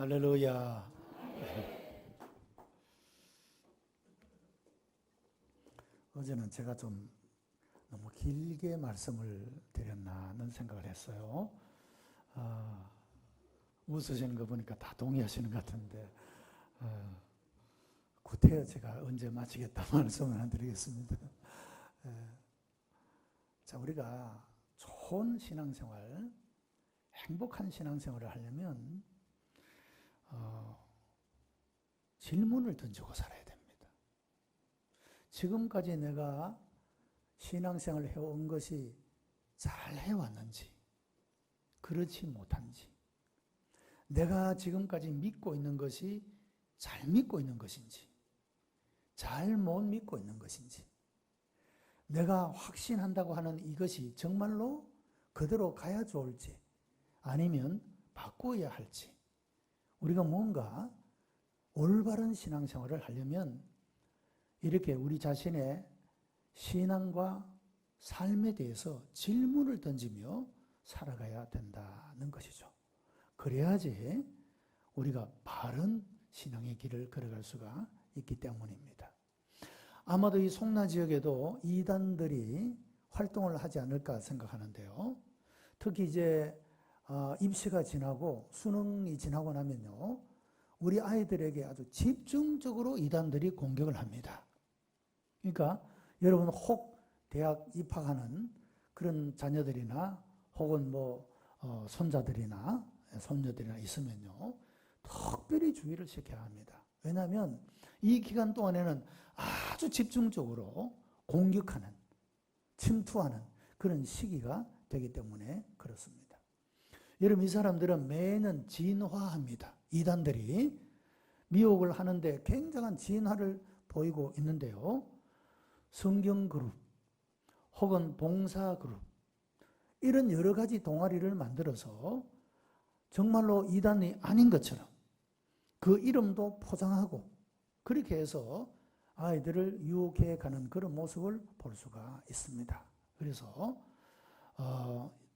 할렐루야. 어제는 제가 좀 너무 길게 말씀을 드렸나는 생각을 했어요. 웃으시는 거 보니까 다 동의하시는 것 같은데, 구태여 제가 언제 마치겠다 말씀을 안 드리겠습니다. 자, 우리가 좋은 신앙생활, 행복한 신앙생활을 하려면 질문을 던지고 살아야 됩니다. 지금까지 내가 신앙생활을 해온 것이 잘 해왔는지, 그렇지 못한지, 내가 지금까지 믿고 있는 것이 잘 믿고 있는 것인지, 잘 못 믿고 있는 것인지, 내가 확신한다고 하는 이것이 정말로 그대로 가야 좋을지, 아니면 바꾸어야 할지, 우리가 뭔가 올바른 신앙생활을 하려면 이렇게 우리 자신의 신앙과 삶에 대해서 질문을 던지며 살아가야 된다는 것이죠. 그래야지 우리가 바른 신앙의 길을 걸어갈 수가 있기 때문입니다. 아마도 이 송나 지역에도 이단들이 활동을 하지 않을까 생각하는데요. 특히 이제 입시가 지나고 수능이 지나고 나면요, 우리 아이들에게 아주 집중적으로 이단들이 공격을 합니다. 그러니까 여러분 혹 대학 입학하는 그런 자녀들이나 혹은 손자들이나 손녀들이나 있으면요, 특별히 주의를 시켜야 합니다. 왜냐하면 이 기간 동안에는 아주 집중적으로 공격하는, 침투하는 그런 시기가 되기 때문에 그렇습니다. 여러분, 이 사람들은 매년 진화합니다. 이단들이 미혹을 하는데 굉장한 진화를 보이고 있는데요. 성경그룹 혹은 봉사그룹, 이런 여러 가지 동아리를 만들어서 정말로 이단이 아닌 것처럼 그 이름도 포장하고 그렇게 해서 아이들을 유혹해 가는 그런 모습을 볼 수가 있습니다. 그래서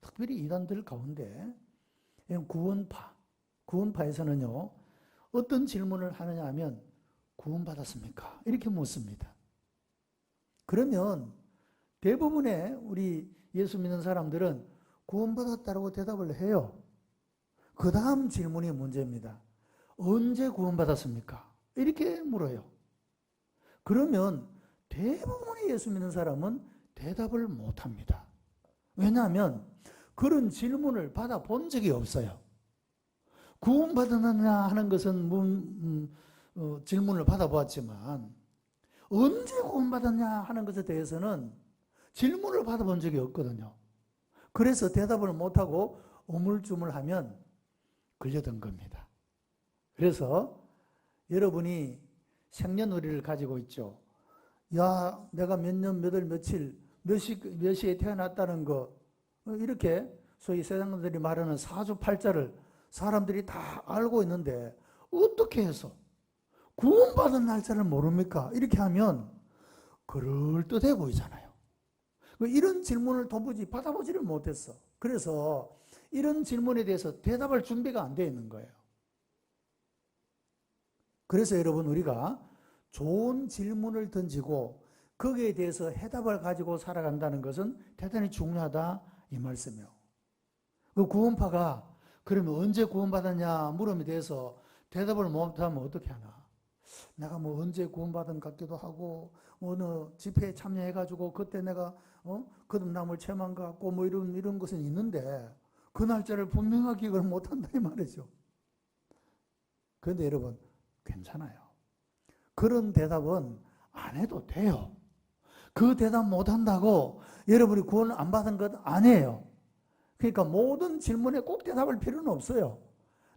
특별히 이단들 가운데 구원파에서는요, 어떤 질문을 하느냐 하면 구원받았습니까? 이렇게 묻습니다. 그러면 대부분의 우리 예수 믿는 사람들은 구원받았다고 대답을 해요. 그 다음 질문이 문제입니다. 언제 구원받았습니까? 이렇게 물어요. 그러면 대부분의 예수 믿는 사람은 대답을 못합니다. 왜냐하면 그런 질문을 받아본 적이 없어요. 구원받았느냐 하는 것은 질문을 받아보았지만 언제 구원받았냐 하는 것에 대해서는 질문을 받아본 적이 없거든요. 그래서 대답을 못하고 우물쭈물하면 걸려든 겁니다. 그래서 여러분이 생년월일을 가지고 있죠. 야, 내가 몇 년, 몇 월, 며칠, 몇 시에 태어났다는 거, 이렇게 소위 세상들이 말하는 사주팔자를 사람들이 다 알고 있는데 어떻게 해서 구원받은 날짜를 모릅니까? 이렇게 하면 그럴듯해 보이잖아요. 이런 질문을 도무지 받아보지를 못했어. 그래서 이런 질문에 대해서 대답할 준비가 안 되어 있는 거예요. 그래서 여러분, 우리가 좋은 질문을 던지고 거기에 대해서 해답을 가지고 살아간다는 것은 대단히 중요하다, 이 말씀이에요. 그 구원파가 그러면 언제 구원받았냐 물음에 대해서 대답을 못하면 어떻게 하나? 내가 언제 구원받은 것 같기도 하고, 어느 집회에 참여해가지고 그때 내가 거듭남을 체험한 것 같고 이런 것은 있는데 그 날짜를 분명하게 기억을 못한다 이 말이죠. 그런데 여러분, 괜찮아요. 그런 대답은 안 해도 돼요. 그 대답 못한다고 여러분이 구원 안 받은 것 아니에요. 그러니까 모든 질문에 꼭 대답할 필요는 없어요.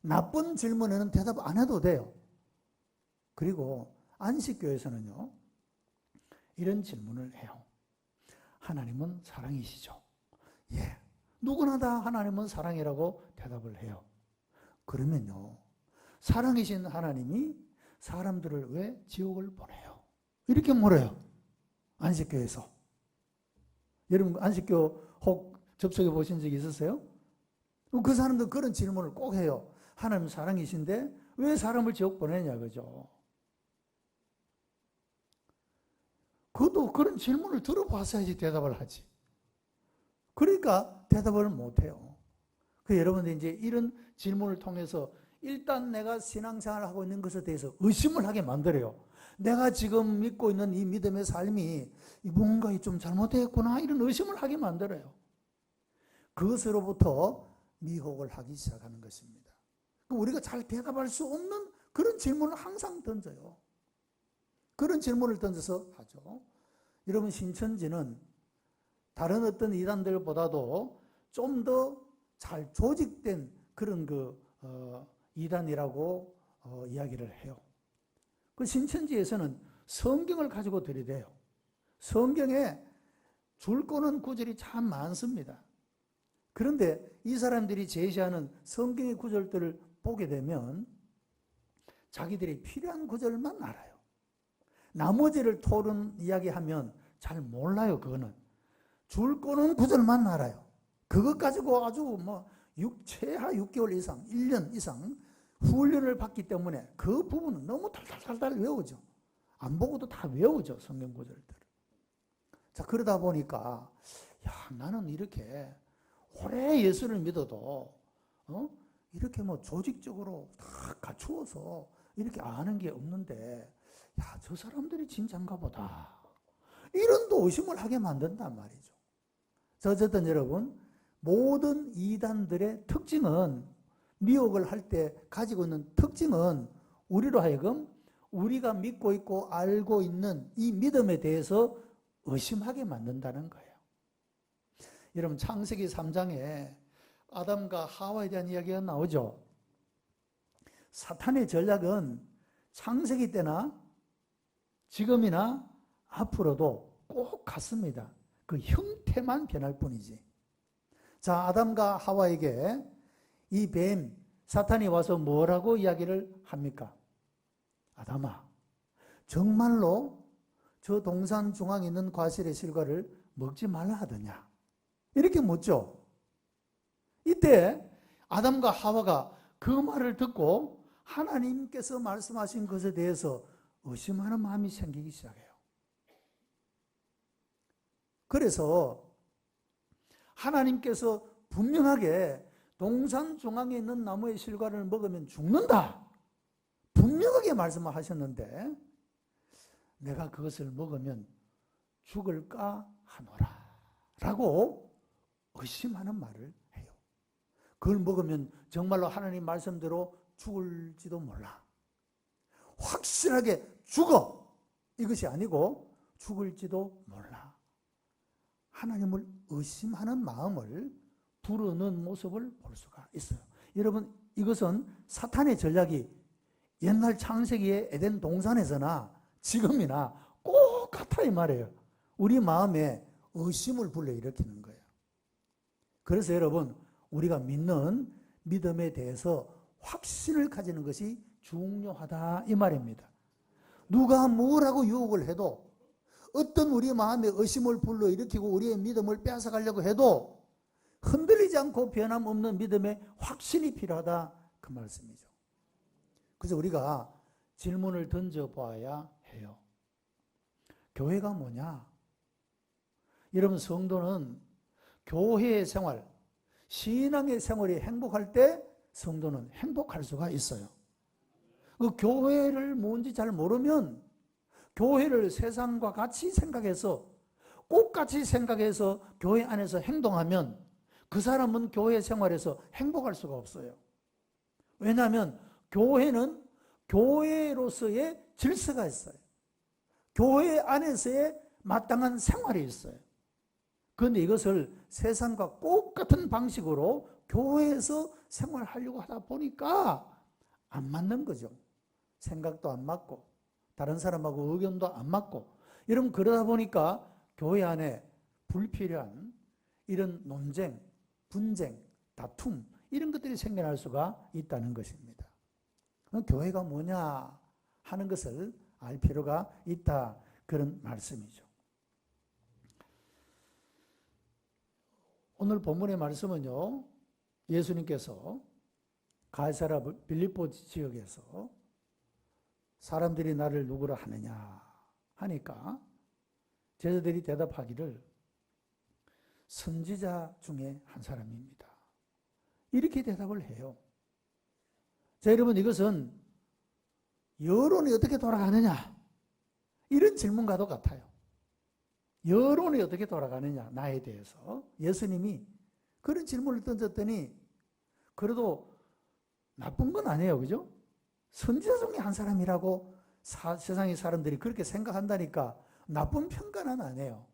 나쁜 질문에는 대답 안 해도 돼요. 그리고 안식교에서는요, 이런 질문을 해요. 하나님은 사랑이시죠? 예. 누구나 다 하나님은 사랑이라고 대답을 해요. 그러면요, 사랑이신 하나님이 사람들을 왜 지옥을 보내요? 이렇게 물어요. 안식교에서. 여러분, 안식교 혹 접촉해 보신 적이 있으세요? 그 사람들 그런 질문을 꼭 해요. 하나님 사랑이신데 왜 사람을 지옥 보내냐, 그죠? 그것도 그런 질문을 들어봤어야지 대답을 하지. 그러니까 대답을 못해요. 여러분들 이제 이런 질문을 통해서 일단 내가 신앙생활을 하고 있는 것에 대해서 의심을 하게 만들어요. 내가 지금 믿고 있는 이 믿음의 삶이 뭔가 좀 잘못되었구나, 이런 의심을 하게 만들어요. 그것으로부터 미혹을 하기 시작하는 것입니다. 우리가 잘 대답할 수 없는 그런 질문을 항상 던져요. 그런 질문을 던져서 하죠. 여러분, 신천지는 다른 어떤 이단들보다도 좀 더 잘 조직된 그런 이단이라고 이야기를 해요. 그 신천지에서는 성경을 가지고 들이대요. 성경에 줄 거는 구절이 참 많습니다. 그런데 이 사람들이 제시하는 성경의 구절들을 보게 되면 자기들이 필요한 구절만 알아요. 나머지를 토론 이야기하면 잘 몰라요. 그거는 줄 거는 구절만 알아요. 그것 가지고 아주 최하 6개월 이상, 1년 이상 훈련을 받기 때문에 그 부분은 너무 달달달달 외우죠. 안 보고도 다 외우죠, 성경 구절들을. 자, 그러다 보니까 나는 이렇게 오래 예수를 믿어도 이렇게 조직적으로 다 갖추어서 이렇게 아는 게 없는데, 저 사람들이 진짠가 보다, 이런 또 의심을 하게 만든단 말이죠. 어쨌든 여러분, 모든 이단들의 특징은, 미혹을 할 때 가지고 있는 특징은 우리로 하여금 우리가 믿고 있고 알고 있는 이 믿음에 대해서 의심하게 만든다는 거예요. 여러분, 창세기 3장에 아담과 하와에 대한 이야기가 나오죠. 사탄의 전략은 창세기 때나 지금이나 앞으로도 꼭 같습니다. 그 형태만 변할 뿐이지. 자, 아담과 하와에게 이 뱀, 사탄이 와서 뭐라고 이야기를 합니까? 아담아, 정말로 저 동산 중앙에 있는 과실의 실과를 먹지 말라 하더냐? 이렇게 묻죠. 이때 아담과 하와가 그 말을 듣고 하나님께서 말씀하신 것에 대해서 의심하는 마음이 생기기 시작해요. 그래서 하나님께서 분명하게 동산 중앙에 있는 나무의 실과를 먹으면 죽는다, 분명하게 말씀을 하셨는데 내가 그것을 먹으면 죽을까 하노라 라고 의심하는 말을 해요. 그걸 먹으면 정말로 하나님 말씀대로 죽을지도 몰라, 확실하게 죽어, 이것이 아니고 죽을지도 몰라, 하나님을 의심하는 마음을 부르는 모습을 볼 수가 있어요. 여러분, 이것은 사탄의 전략이 옛날 창세기의 에덴 동산에서나 지금이나 꼭 같아, 이 말이에요. 우리 마음에 의심을 불러일으키는 거예요. 그래서 여러분, 우리가 믿는 믿음에 대해서 확신을 가지는 것이 중요하다, 이 말입니다. 누가 뭐라고 유혹을 해도, 어떤 우리 마음에 의심을 불러일으키고 우리의 믿음을 빼앗아가려고 해도 흔들리지 않고 변함없는 믿음의 확신이 필요하다, 그 말씀이죠. 그래서 우리가 질문을 던져봐야 해요. 교회가 뭐냐? 여러분, 성도는 교회의 생활, 신앙의 생활이 행복할 때 성도는 행복할 수가 있어요. 그 교회를 뭔지 잘 모르면 교회를 세상과 같이 생각해서, 똑같이 생각해서 교회 안에서 행동하면 그 사람은 교회 생활에서 행복할 수가 없어요. 왜냐하면 교회는 교회로서의 질서가 있어요. 교회 안에서의 마땅한 생활이 있어요. 그런데 이것을 세상과 똑같은 방식으로 교회에서 생활하려고 하다 보니까 안 맞는 거죠. 생각도 안 맞고 다른 사람하고 의견도 안 맞고, 여러분, 그러다 보니까 교회 안에 불필요한 이런 논쟁, 분쟁, 다툼, 이런 것들이 생겨날 수가 있다는 것입니다. 교회가 뭐냐 하는 것을 알 필요가 있다, 그런 말씀이죠. 오늘 본문의 말씀은요, 예수님께서 가이사랴 빌립보 지역에서 사람들이 나를 누구라 하느냐 하니까 제자들이 대답하기를 선지자 중에 한 사람입니다. 이렇게 대답을 해요. 자, 여러분, 이것은 여론이 어떻게 돌아가느냐 이런 질문과도 같아요. 여론이 어떻게 돌아가느냐 나에 대해서 예수님이 그런 질문을 던졌더니 그래도 나쁜 건 아니에요. 그죠? 선지자 중에 한 사람이라고 세상의 사람들이 그렇게 생각한다니까 나쁜 평가는 안 해요.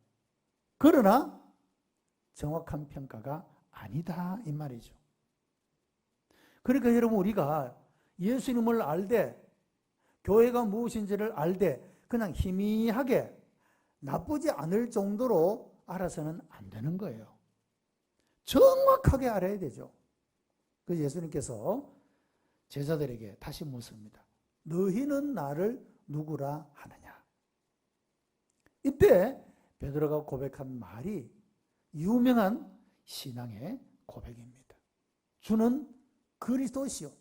그러나 정확한 평가가 아니다 이 말이죠. 그러니까 여러분, 우리가 예수님을 알되 교회가 무엇인지를 알되 그냥 희미하게 나쁘지 않을 정도로 알아서는 안 되는 거예요. 정확하게 알아야 되죠. 그래서 예수님께서 제자들에게 다시 묻습니다. 너희는 나를 누구라 하느냐? 이때 베드로가 고백한 말이 유명한 신앙의 고백입니다. 주는 그리스도시요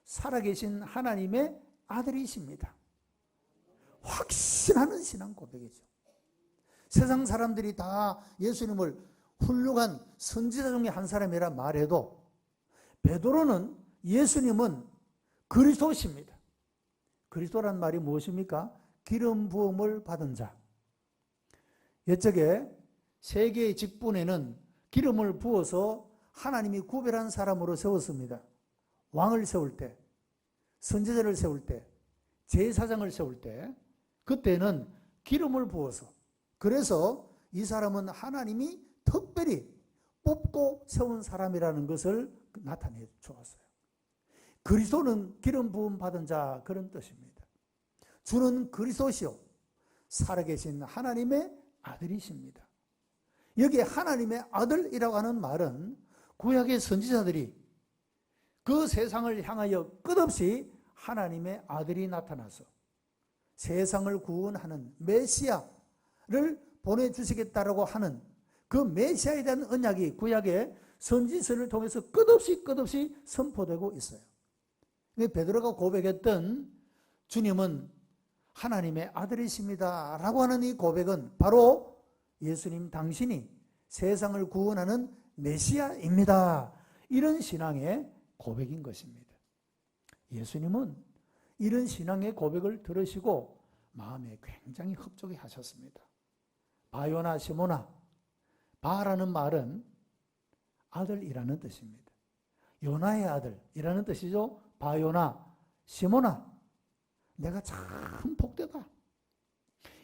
살아계신 하나님의 아들이십니다. 확신하는 신앙 고백이죠. 세상 사람들이 다 예수님을 훌륭한 선지자 중에 한 사람이라 말해도 베드로는 예수님은 그리스도십니다. 그리스도란 말이 무엇입니까? 기름 부음을 받은 자. 옛적에 세계의 직분에는 기름을 부어서 하나님이 구별한 사람으로 세웠습니다. 왕을 세울 때, 선지자를 세울 때, 제사장을 세울 때 그때는 기름을 부어서, 그래서 이 사람은 하나님이 특별히 뽑고 세운 사람이라는 것을 나타내 주었어요. 그리스도는 기름 부음 받은 자 그런 뜻입니다. 주는 그리스도시요 살아계신 하나님의 아들이십니다. 여기에 하나님의 아들이라고 하는 말은 구약의 선지자들이 그 세상을 향하여 끝없이 하나님의 아들이 나타나서 세상을 구원하는 메시아를 보내주시겠다라고 하는 그 메시아에 대한 언약이 구약의 선지서를 통해서 끝없이 선포되고 있어요. 베드로가 고백했던 주님은 하나님의 아들이십니다 라고 하는 이 고백은 바로 예수님 당신이 세상을 구원하는 메시아입니다. 이런 신앙의 고백인 것입니다. 예수님은 이런 신앙의 고백을 들으시고 마음에 굉장히 흡족해 하셨습니다. 바요나 시모나, 바라는 말은 아들이라는 뜻입니다. 요나의 아들이라는 뜻이죠. 바요나, 시모나, 내가 참 복되다.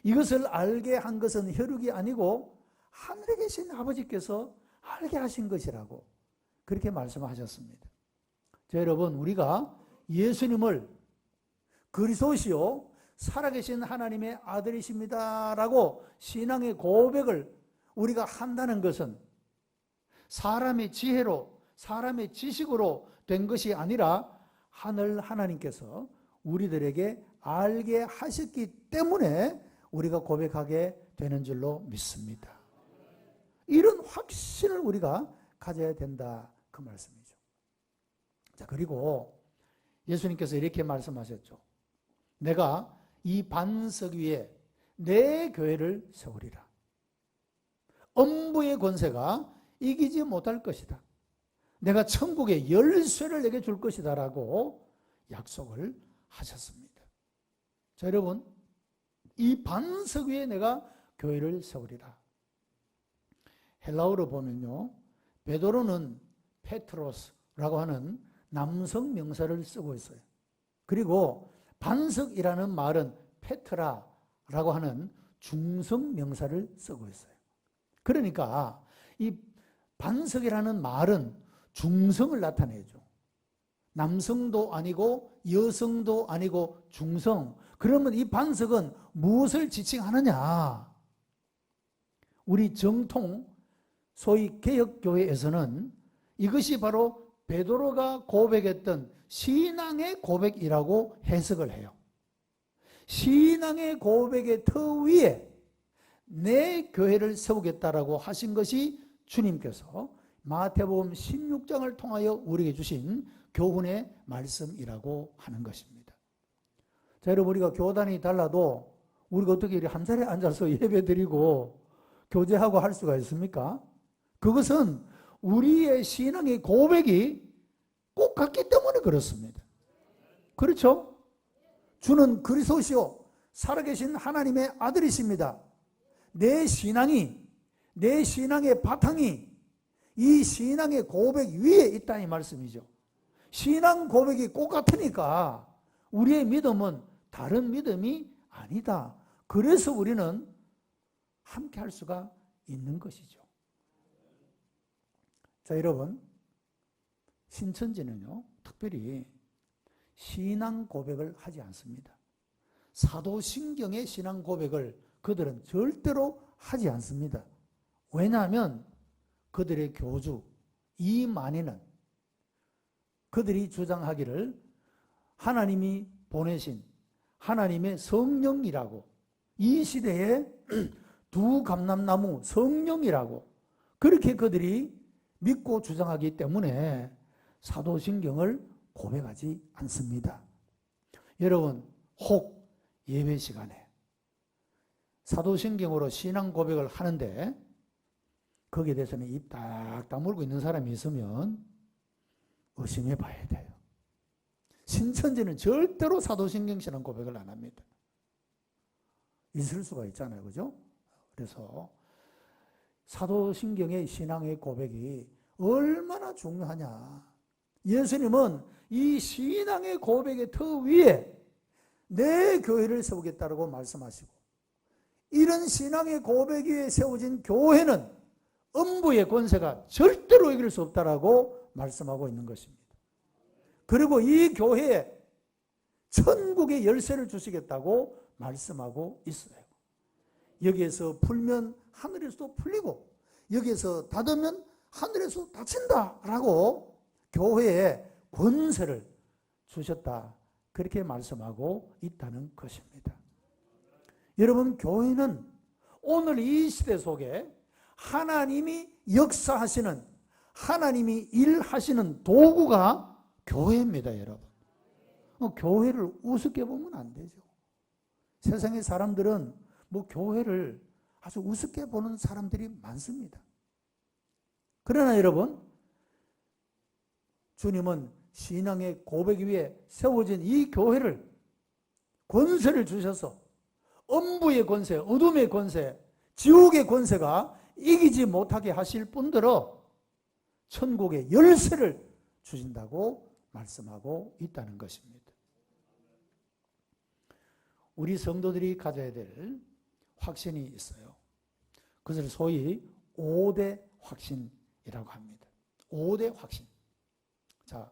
이것을 알게 한 것은 혈육이 아니고 하늘에 계신 아버지께서 알게 하신 것이라고 그렇게 말씀하셨습니다. 자, 여러분, 우리가 예수님을 그리스도시요 살아계신 하나님의 아들이십니다 라고 신앙의 고백을 우리가 한다는 것은 사람의 지혜로, 사람의 지식으로 된 것이 아니라 하늘 하나님께서 우리들에게 알게 하셨기 때문에 우리가 고백하게 되는 줄로 믿습니다. 이런 확신을 우리가 가져야 된다 그 말씀이죠. 자, 그리고 예수님께서 이렇게 말씀하셨죠. 내가 이 반석 위에 내 교회를 세우리라. 엄부의 권세가 이기지 못할 것이다. 내가 천국의 열쇠를 내게 줄 것이다 라고 약속을 하셨습니다. 자, 여러분, 이 반석 위에 내가 교회를 세우리라. 헬라어로 보면요, 베드로는 페트로스라고 하는 남성 명사를 쓰고 있어요. 그리고 반석이라는 말은 페트라라고 하는 중성 명사를 쓰고 있어요. 그러니까 이 반석이라는 말은 중성을 나타내죠. 남성도 아니고 여성도 아니고 중성. 그러면 이 반석은 무엇을 지칭하느냐? 우리 정통 소위 개혁교회에서는 이것이 바로 베드로가 고백했던 신앙의 고백이라고 해석을 해요. 신앙의 고백의 터 위에 내 교회를 세우겠다라고 하신 것이 주님께서 마태복음 16장을 통하여 우리에게 주신 교훈의 말씀이라고 하는 것입니다. 자, 여러분, 우리가 교단이 달라도 우리가 어떻게 이렇게 한 자리에 앉아서 예배 드리고 교제하고 할 수가 있습니까? 그것은 우리의 신앙의 고백이 꼭 같기 때문에 그렇습니다. 그렇죠? 주는 그리스도시요 살아계신 하나님의 아들이십니다. 내 신앙의 바탕이 이 신앙의 고백 위에 있다 이 말씀이죠. 신앙 고백이 꼭 같으니까 우리의 믿음은 다른 믿음이 아니다. 그래서 우리는 함께 할 수가 있는 것이죠. 자, 여러분, 신천지는요, 특별히 신앙 고백을 하지 않습니다. 사도신경의 신앙 고백을 그들은 절대로 하지 않습니다. 왜냐하면 그들의 교주 이만희는 그들이 주장하기를 하나님이 보내신 하나님의 성령이라고, 이 시대에 두 감람나무 성령이라고 그렇게 그들이 믿고 주장하기 때문에 사도신경을 고백하지 않습니다. 여러분, 혹 예배 시간에 사도신경으로 신앙 고백을 하는데 거기에 대해서는 입 딱 다물고 있는 사람이 있으면 의심해 봐야 돼요. 신천지는 절대로 사도신경 신앙 고백을 안 합니다. 있을 수가 있잖아요. 그죠? 그래서 사도신경의 신앙의 고백이 얼마나 중요하냐. 예수님은 이 신앙의 고백의 터 위에 내 교회를 세우겠다고 말씀하시고, 이런 신앙의 고백 위에 세워진 교회는 음부의 권세가 절대로 이길 수 없다라고 말씀하고 있는 것입니다. 그리고 이 교회에 천국의 열쇠를 주시겠다고 말씀하고 있어요. 여기에서 풀면 하늘에서도 풀리고 여기에서 닫으면 하늘에서 닫힌다라고 교회에 권세를 주셨다, 그렇게 말씀하고 있다는 것입니다. 여러분, 교회는 오늘 이 시대 속에 하나님이 역사하시는, 하나님이 일하시는 도구가 교회입니다. 여러분, 교회를 우습게 보면 안 되죠. 세상의 사람들은 교회를 아주 우습게 보는 사람들이 많습니다. 그러나 여러분, 주님은 신앙의 고백 위에 세워진 이 교회를 권세를 주셔서 음부의 권세, 어둠의 권세, 지옥의 권세가 이기지 못하게 하실 뿐더러 천국의 열쇠를 주신다고 말씀하고 있다는 것입니다. 우리 성도들이 가져야 될 확신이 있어요. 그것을 소위 5대 확신이라고 합니다. 5대 확신. 자,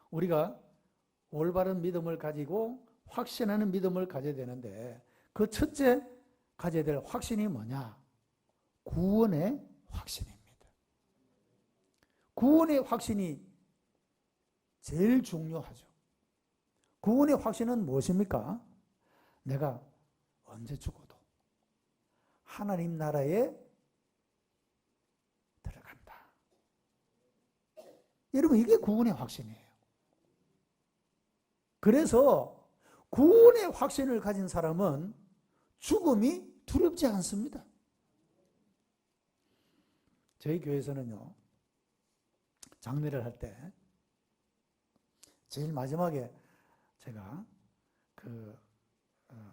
우리가 올바른 믿음을 가지고 확신하는 믿음을 가져야 되는데, 그 첫째 가져야 될 확신이 뭐냐? 구원의 확신입니다. 구원의 확신이 제일 중요하죠. 구원의 확신은 무엇입니까? 내가 언제 죽어도 하나님 나라에 들어간다. 여러분, 이게 구원의 확신이에요. 그래서 구원의 확신을 가진 사람은 죽음이 두렵지 않습니다. 저희 교회에서는요, 장례를 할 때 제일 마지막에 제가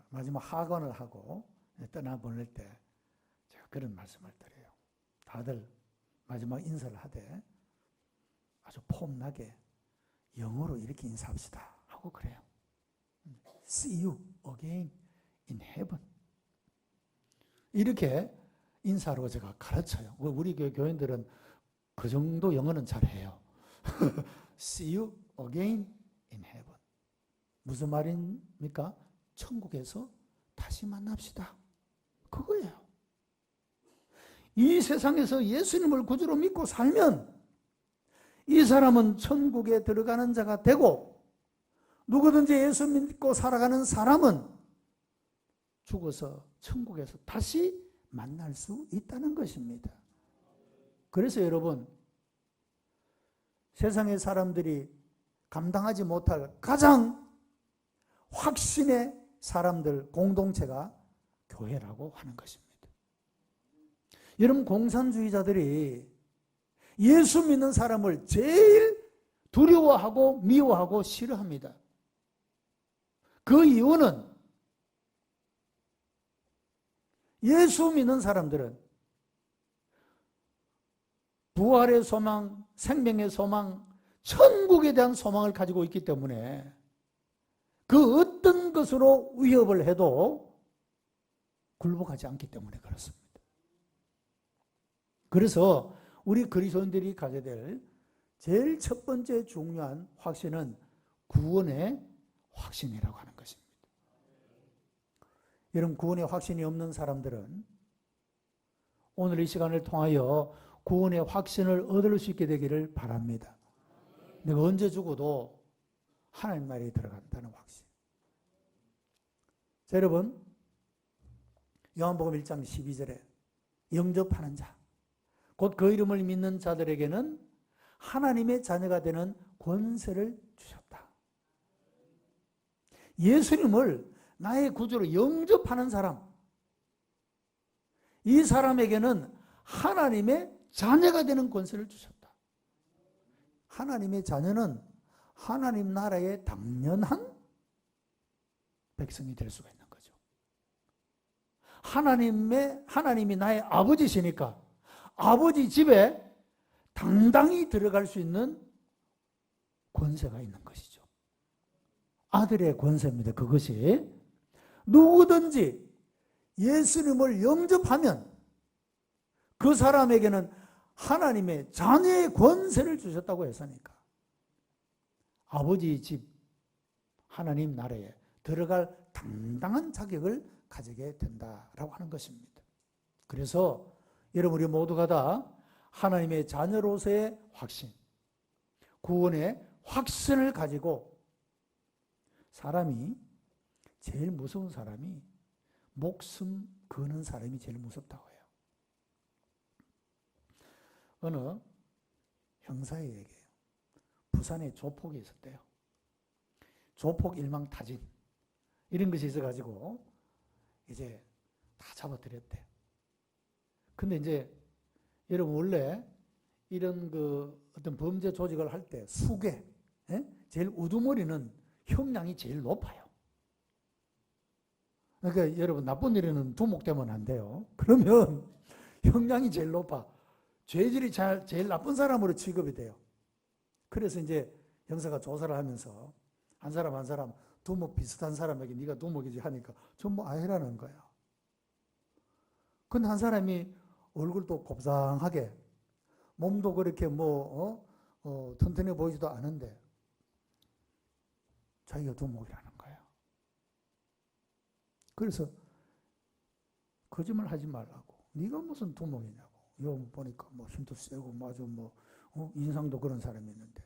마지막 하관을 하고 떠나보낼 때 제가 그런 말씀을 드려요. 다들 마지막 인사를 하되 아주 폼나게 영어로 이렇게 인사합시다 하고 그래요. See you again in heaven. 이렇게 인사로 제가 가르쳐요. 우리 교인들은 그 정도 영어는 잘해요. See you again in heaven. 무슨 말입니까? 천국에서 다시 만납시다. 그거예요. 이 세상에서 예수님을 구주로 믿고 살면 이 사람은 천국에 들어가는 자가 되고, 누구든지 예수 믿고 살아가는 사람은 죽어서 천국에서 다시 만날 수 있다는 것입니다. 그래서 여러분, 세상의 사람들이 감당하지 못할 가장 확신의 사람들 공동체가 교회라고 하는 것입니다. 여러분, 공산주의자들이 예수 믿는 사람을 제일 두려워하고 미워하고 싫어합니다. 그 이유는 예수 믿는 사람들은 부활의 소망, 생명의 소망, 천국에 대한 소망을 가지고 있기 때문에 그 어떤 것으로 위협을 해도 굴복하지 않기 때문에 그렇습니다. 그래서 우리 그리스도인들이 가져야 될 제일 첫 번째 중요한 확신은 구원의 확신이라고 하는 것입니다. 여러분, 구원의 확신이 없는 사람들은 오늘 이 시간을 통하여 구원의 확신을 얻을 수 있게 되기를 바랍니다. 내가 언제 죽어도 하나님 나라에 들어간다는 확신. 자, 여러분, 요한복음 1장 12절에 영접하는 자, 곧 그 이름을 믿는 자들에게는 하나님의 자녀가 되는 권세를 주셨다. 예수님을 나의 구주로 영접하는 사람, 이 사람에게는 하나님의 자녀가 되는 권세를 주셨다. 하나님의 자녀는 하나님 나라의 당연한 백성이 될 수가 있는 거죠. 하나님이 나의 아버지시니까 아버지 집에 당당히 들어갈 수 있는 권세가 있는 것이죠. 아들의 권세입니다. 그것이 누구든지 예수님을 영접하면 그 사람에게는 하나님의 자녀의 권세를 주셨다고 했으니까 아버지 집 하나님 나라에 들어갈 당당한 자격을 가지게 된다라고 하는 것입니다. 그래서 여러분, 우리 모두가 다 하나님의 자녀로서의 확신, 구원의 확신을 가지고 사람이 제일 무서운 사람이 목숨 거는 사람이 제일 무섭다고 해요. 어느 형사의 얘기예요. 부산에 조폭이 있었대요. 조폭 일망타진 이런 것이 있어가지고 이제 다 잡아들였대요. 근데 이제 여러분, 원래 이런 어떤 범죄 조직을 할 때 수괴, 제일 우두머리는 형량이 제일 높아요. 그러니까 여러분, 나쁜 일에는 두목되면 안 돼요. 그러면 형량이 제일 높아. 죄질이 제일 나쁜 사람으로 취급이 돼요. 그래서 이제 형사가 조사를 하면서 한 사람 한 사람 두목 비슷한 사람에게 네가 두목이지 하니까 전부 아니라는 거야. 근데 한 사람이 얼굴도 곱상하게 몸도 그렇게 튼튼해 보이지도 않은데 자기가 두목이라는 거야. 그래서 거짓말 하지 말라고. 네가 무슨 두목이냐고. 요 보니까 힘도 세고 아주 인상도 그런 사람이 있는데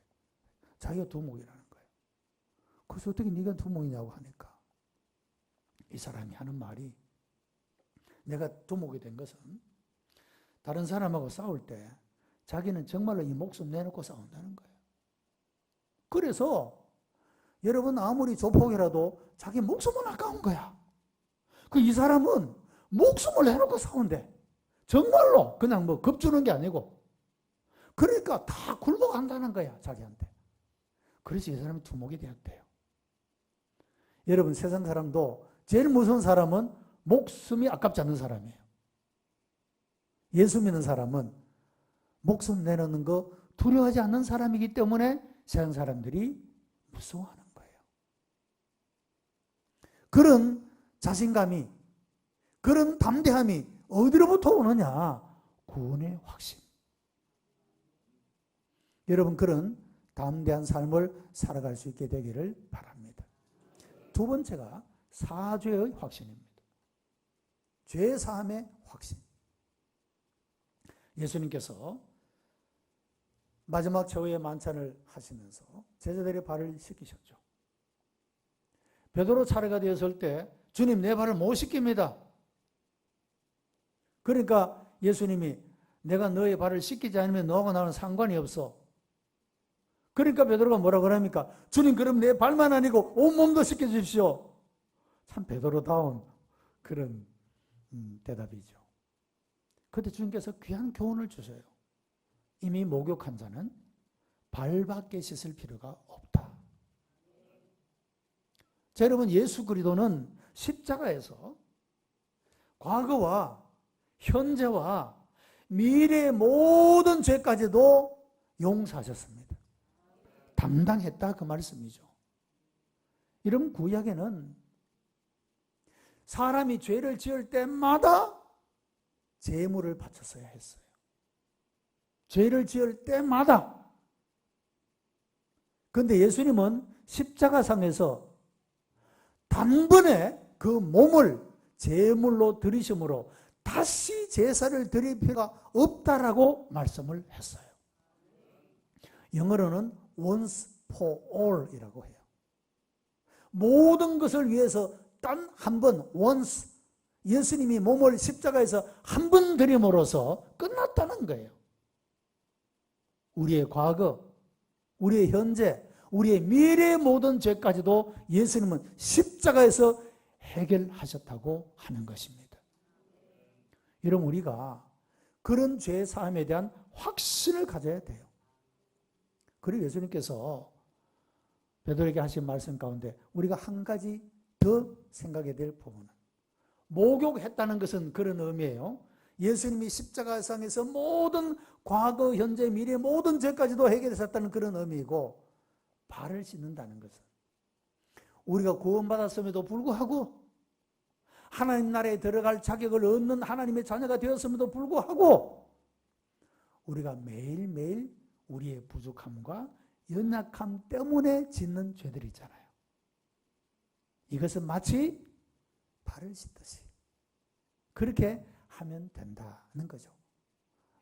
자기가 두목이라는 거야. 그래서 어떻게 네가 두목이냐고 하니까 이 사람이 하는 말이, 내가 두목이 된 것은 다른 사람하고 싸울 때 자기는 정말로 이 목숨 내놓고 싸운다는 거예요. 그래서 여러분, 아무리 조폭이라도 자기 목숨은 아까운 거야. 이 사람은 목숨을 내놓고 싸운대. 정말로 그냥 겁주는 게 아니고. 그러니까 다 굴복한다는 거야, 자기한테. 그래서 이 사람이 두목이 되었대요. 여러분, 세상 사람도 제일 무서운 사람은 목숨이 아깝지 않는 사람이에요. 예수 믿는 사람은 목숨 내놓는 거 두려워하지 않는 사람이기 때문에 세상 사람들이 무서워하는 거예요. 그런 자신감이, 그런 담대함이 어디로부터 오느냐? 구원의 확신. 여러분, 그런 담대한 삶을 살아갈 수 있게 되기를 바랍니다. 두 번째가 사죄의 확신입니다. 죄 사함의 확신. 예수님께서 마지막 최후의 만찬을 하시면서 제자들의 발을 씻기셨죠. 베드로 차례가 되었을 때 주님, 내 발을 못 씻깁니다. 그러니까 예수님이 내가 너의 발을 씻기지 않으면 너하고 나는 상관이 없어. 그러니까 베드로가 뭐라 그럽니까? 주님, 그럼 내 발만 아니고 온몸도 씻겨주십시오. 참 베드로다운 그런 대답이죠. 그때 주님께서 귀한 교훈을 주셔요. 이미 목욕한 자는 발밖에 씻을 필요가 없다. 자, 여러분, 예수 그리스도는 십자가에서 과거와 현재와 미래의 모든 죄까지도 용서하셨습니다. 담당했다, 그 말씀이죠. 이런 구약에는 사람이 죄를 지을 때마다 제물을 바쳤어야 했어요. 죄를 지을 때마다. 그런데 예수님은 십자가상에서 단번에 그 몸을 제물로 드리심으로 다시 제사를 드릴 필요가 없다라고 말씀을 했어요. 영어로는 once for all 이라고 해요. 모든 것을 위해서 단 한 번, once, 예수님이 몸을 십자가에서 한 번 드림으로써 끝났다는 거예요. 우리의 과거, 우리의 현재, 우리의 미래의 모든 죄까지도 예수님은 십자가에서 해결하셨다고 하는 것입니다. 여러분, 우리가 그런 죄 사함에 대한 확신을 가져야 돼요. 그리고 예수님께서 베드로에게 하신 말씀 가운데 우리가 한 가지 더 생각해야 될 부분은, 목욕했다는 것은 그런 의미예요. 예수님이 십자가상에서 모든 과거, 현재, 미래 모든 죄까지도 해결하셨다는 그런 의미이고, 발을 씻는다는 것은 우리가 구원받았음에도 불구하고 하나님 나라에 들어갈 자격을 얻는 하나님의 자녀가 되었음에도 불구하고 우리가 매일매일 우리의 부족함과 연약함 때문에 짓는 죄들이 있잖아요. 이것은 마치 발을 씻듯이 그렇게 하면 된다는 거죠.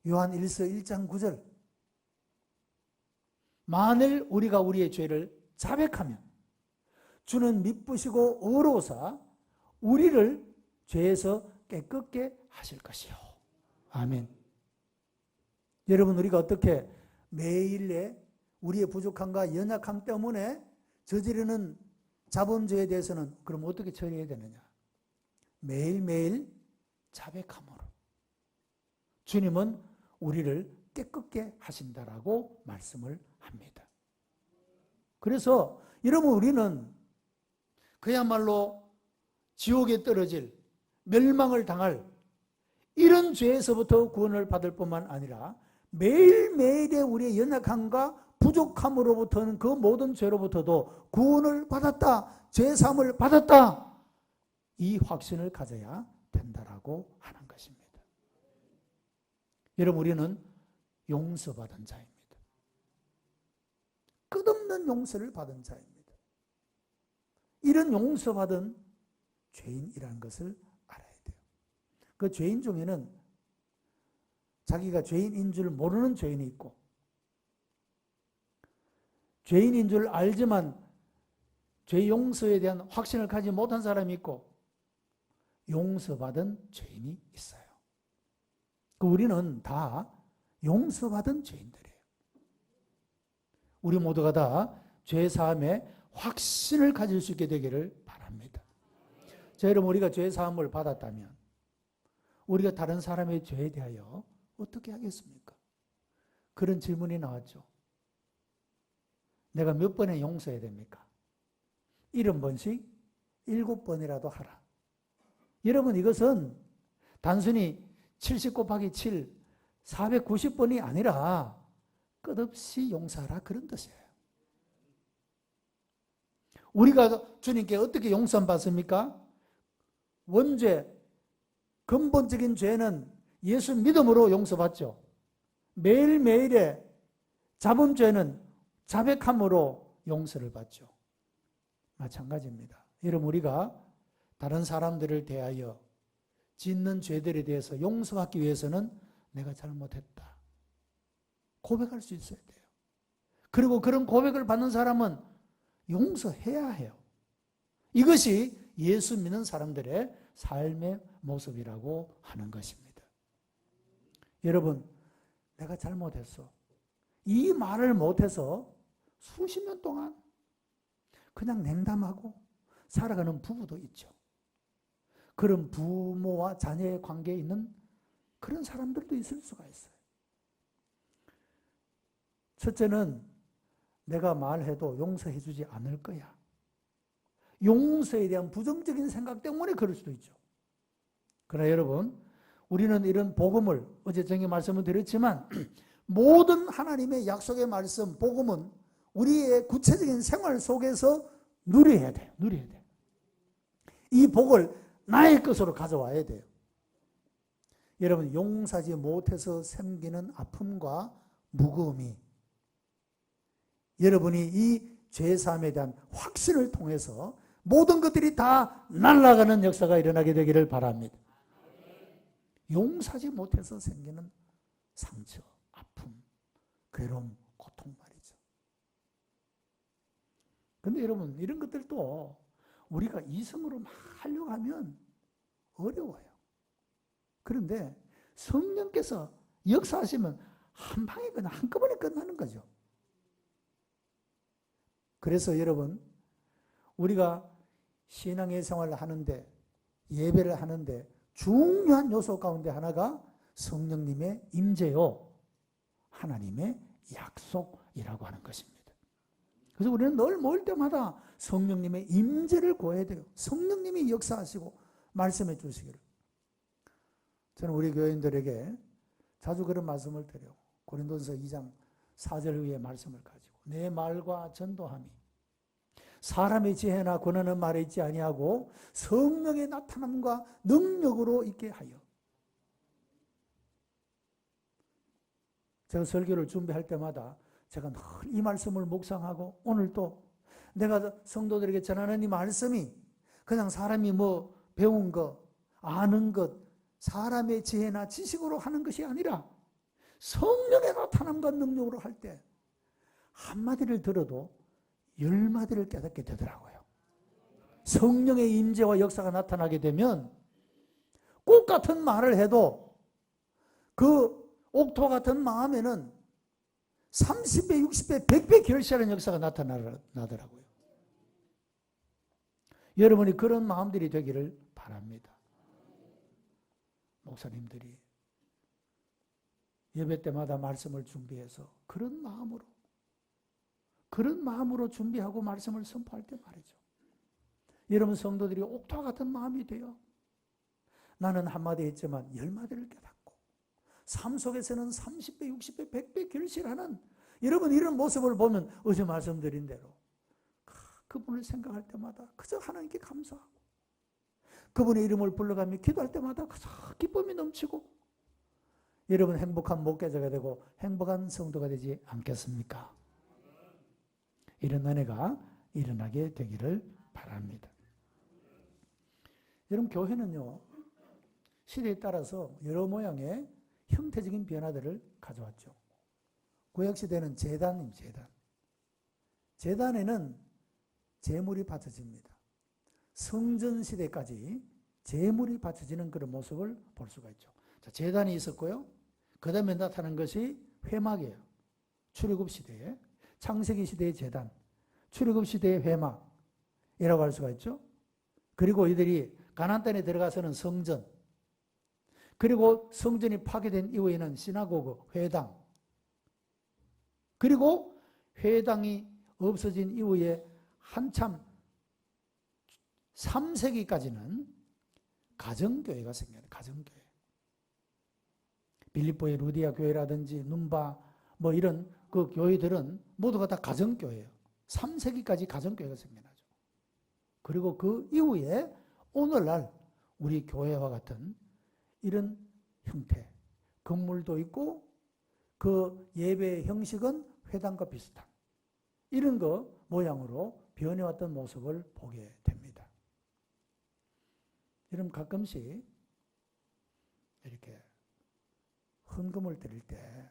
요한 1서 1장 9절, 만일 우리가 우리의 죄를 자백하면 주는 미쁘시고 의로우사 우리를 죄에서 깨끗게 하실 것이요. 아멘. 여러분, 우리가 어떻게 매일의 우리의 부족함과 연약함 때문에 저지르는 자범죄에 대해서는 그럼 어떻게 처리해야 되느냐? 매일매일 자백함으로 주님은 우리를 깨끗게 하신다라고 말씀을 합니다. 그래서 여러분, 우리는 그야말로 지옥에 떨어질, 멸망을 당할 이런 죄에서부터 구원을 받을 뿐만 아니라 매일매일의 우리의 연약함과 부족함으로부터는 그 모든 죄로부터도 구원을 받았다, 죄사함을 받았다, 이 확신을 가져야 된다라고 하는 것입니다. 여러분, 우리는 용서받은 자입니다. 끝없는 용서를 받은 자입니다. 이런 용서받은 죄인이라는 것을 알아야 돼요. 그 죄인 중에는 자기가 죄인인 줄 모르는 죄인이 있고, 죄인인 줄 알지만 죄 용서에 대한 확신을 가지지 못한 사람이 있고, 용서받은 죄인이 있어요. 우리는 다 용서받은 죄인들이에요. 우리 모두가 다 죄사함에 확신을 가질 수 있게 되기를 바랍니다. 자, 여러분, 우리가 죄사함을 받았다면 우리가 다른 사람의 죄에 대하여 어떻게 하겠습니까? 그런 질문이 나왔죠. 내가 몇 번에 용서해야 됩니까? 70번씩 7번이라도 하라. 여러분, 이것은 단순히 70 곱하기 7, 490번이 아니라 끝없이 용서하라, 그런 뜻이에요. 우리가 주님께 어떻게 용서 받습니까? 원죄, 근본적인 죄는 예수 믿음으로 용서받죠. 매일매일의 자범죄는 자백함으로 용서를 받죠. 마찬가지입니다. 여러분, 우리가 다른 사람들을 대하여 짓는 죄들에 대해서 용서받기 위해서는 내가 잘못했다, 고백할 수 있어야 돼요. 그리고 그런 고백을 받는 사람은 용서해야 해요. 이것이 예수 믿는 사람들의 삶의 모습이라고 하는 것입니다. 여러분, 내가 잘못했어, 이 말을 못해서 수십 년 동안 그냥 냉담하고 살아가는 부부도 있죠. 그런 부모와 자녀의 관계에 있는 그런 사람들도 있을 수가 있어요. 첫째는 내가 말해도 용서해 주지 않을 거야. 용서에 대한 부정적인 생각 때문에 그럴 수도 있죠. 그러나 여러분, 우리는 이런 복음을 어제 전에 말씀을 드렸지만 모든 하나님의 약속의 말씀, 복음은 우리의 구체적인 생활 속에서 누려야 돼요. 누려야 돼요. 이 복을 나의 것으로 가져와야 돼요. 여러분, 용서하지 못해서 생기는 아픔과 무거움이 여러분이 이 죄사함에 대한 확신을 통해서 모든 것들이 다 날아가는 역사가 일어나게 되기를 바랍니다. 용서하지 못해서 생기는 상처, 아픔, 괴로움, 고통 말이죠. 그런데 여러분, 이런 것들도 우리가 이성으로 막 하려고 하면 어려워요. 그런데 성령께서 역사하시면 한 방에 그냥 한꺼번에 끝나는 거죠. 그래서 여러분, 우리가 신앙의 생활을 하는데, 예배를 하는데 중요한 요소 가운데 하나가 성령님의 임재요, 하나님의 약속이라고 하는 것입니다. 그래서 우리는 늘 모일 때마다 성령님의 임재를 구해야 돼요. 성령님이 역사하시고 말씀해 주시기를. 저는 우리 교인들에게 자주 그런 말씀을 드려요. 고린도전서 2장 4절 위에 말씀을 가지고 내 말과 전도함이 사람의 지혜나 권하는 말에 있지 아니하고 성령의 나타남과 능력으로 있게 하여. 제가 설교를 준비할 때마다 제가 늘 이 말씀을 묵상하고 오늘 또 내가 성도들에게 전하는 이 말씀이 그냥 사람이 뭐 배운 거, 아는 것, 사람의 지혜나 지식으로 하는 것이 아니라 성령의 나타남과 능력으로 할 때 한마디를 들어도 10마디를 깨닫게 되더라고요. 성령의 임재와 역사가 나타나게 되면 꽃 같은 말을 해도 그 옥토 같은 마음에는 30배, 60배, 100배 결실하는 역사가 나타나더라고요. 여러분이 그런 마음들이 되기를 바랍니다. 목사님들이 예배 때마다 말씀을 준비해서 그런 마음으로 준비하고 말씀을 선포할 때 말이죠. 여러분 성도들이 옥토와 같은 마음이 돼요. 나는 한마디 했지만 10마디를 깨닫고 삶 속에서는 30배, 60배, 100배 결실하는 여러분 이런 모습을 보면 어제 말씀드린 대로 그분을 생각할 때마다 그저 하나님께 감사하고 그분의 이름을 불러가며 기도할 때마다 그저 기쁨이 넘치고 여러분 행복한 목회자가 되고 행복한 성도가 되지 않겠습니까? 이런 은혜가 일어나게 되기를 바랍니다. 여러분 교회는요 시대에 따라서 여러 모양의 형태적인 변화들을 가져왔죠. 구약시대는 제단입니다. 제단에는 제물이 바쳐집니다. 성전시대까지 제물이 바쳐지는 그런 모습을 볼 수가 있죠. 자, 제단이 있었고요. 그 다음에 나타난 것이 회막이에요. 출애굽시대에 창세기 시대의 제단, 출애굽 시대의 회막이라고 할 수가 있죠. 그리고 이들이 가나안 땅에 들어가서는 성전, 그리고 성전이 파괴된 이후에는 시나고그, 회당, 그리고 회당이 없어진 이후에 한참 3세기까지는 가정교회가 생겨요. 가정교회. 빌립보의 루디아 교회라든지 눈바 뭐 이런 그 교회들은 모두가 다 가정교회예요. 3세기까지 가정교회가 생겨나죠. 그리고 그 이후에 오늘날 우리 교회와 같은 이런 형태, 건물도 있고 그 예배의 형식은 회당과 비슷한 이런 거 모양으로 변해왔던 모습을 보게 됩니다. 여러분 가끔씩 이렇게 헌금을 드릴 때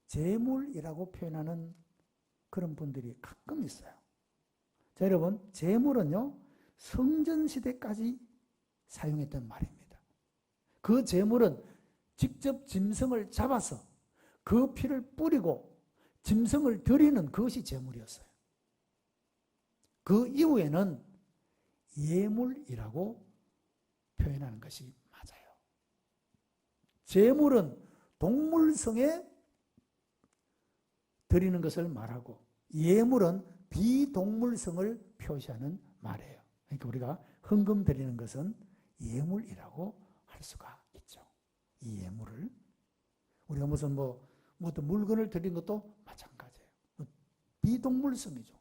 제물이라고 표현하는 그런 분들이 가끔 있어요. 자, 여러분 제물은요 성전시대까지 사용했던 말입니다. 그 제물은 직접 짐승을 잡아서 그 피를 뿌리고 짐승을 드리는 그것이 제물이었어요. 그 이후에는 예물이라고 표현하는 것이 맞아요. 제물은 동물성에 드리는 것을 말하고 예물은 비동물성을 표시하는 말이에요. 그러니까 우리가 헌금 드리는 것은 예물이라고 할 수가 있죠. 이 예물을 우리가 무슨 어떤 물건을 드리는 것도 마찬가지예요. 비동물성이죠.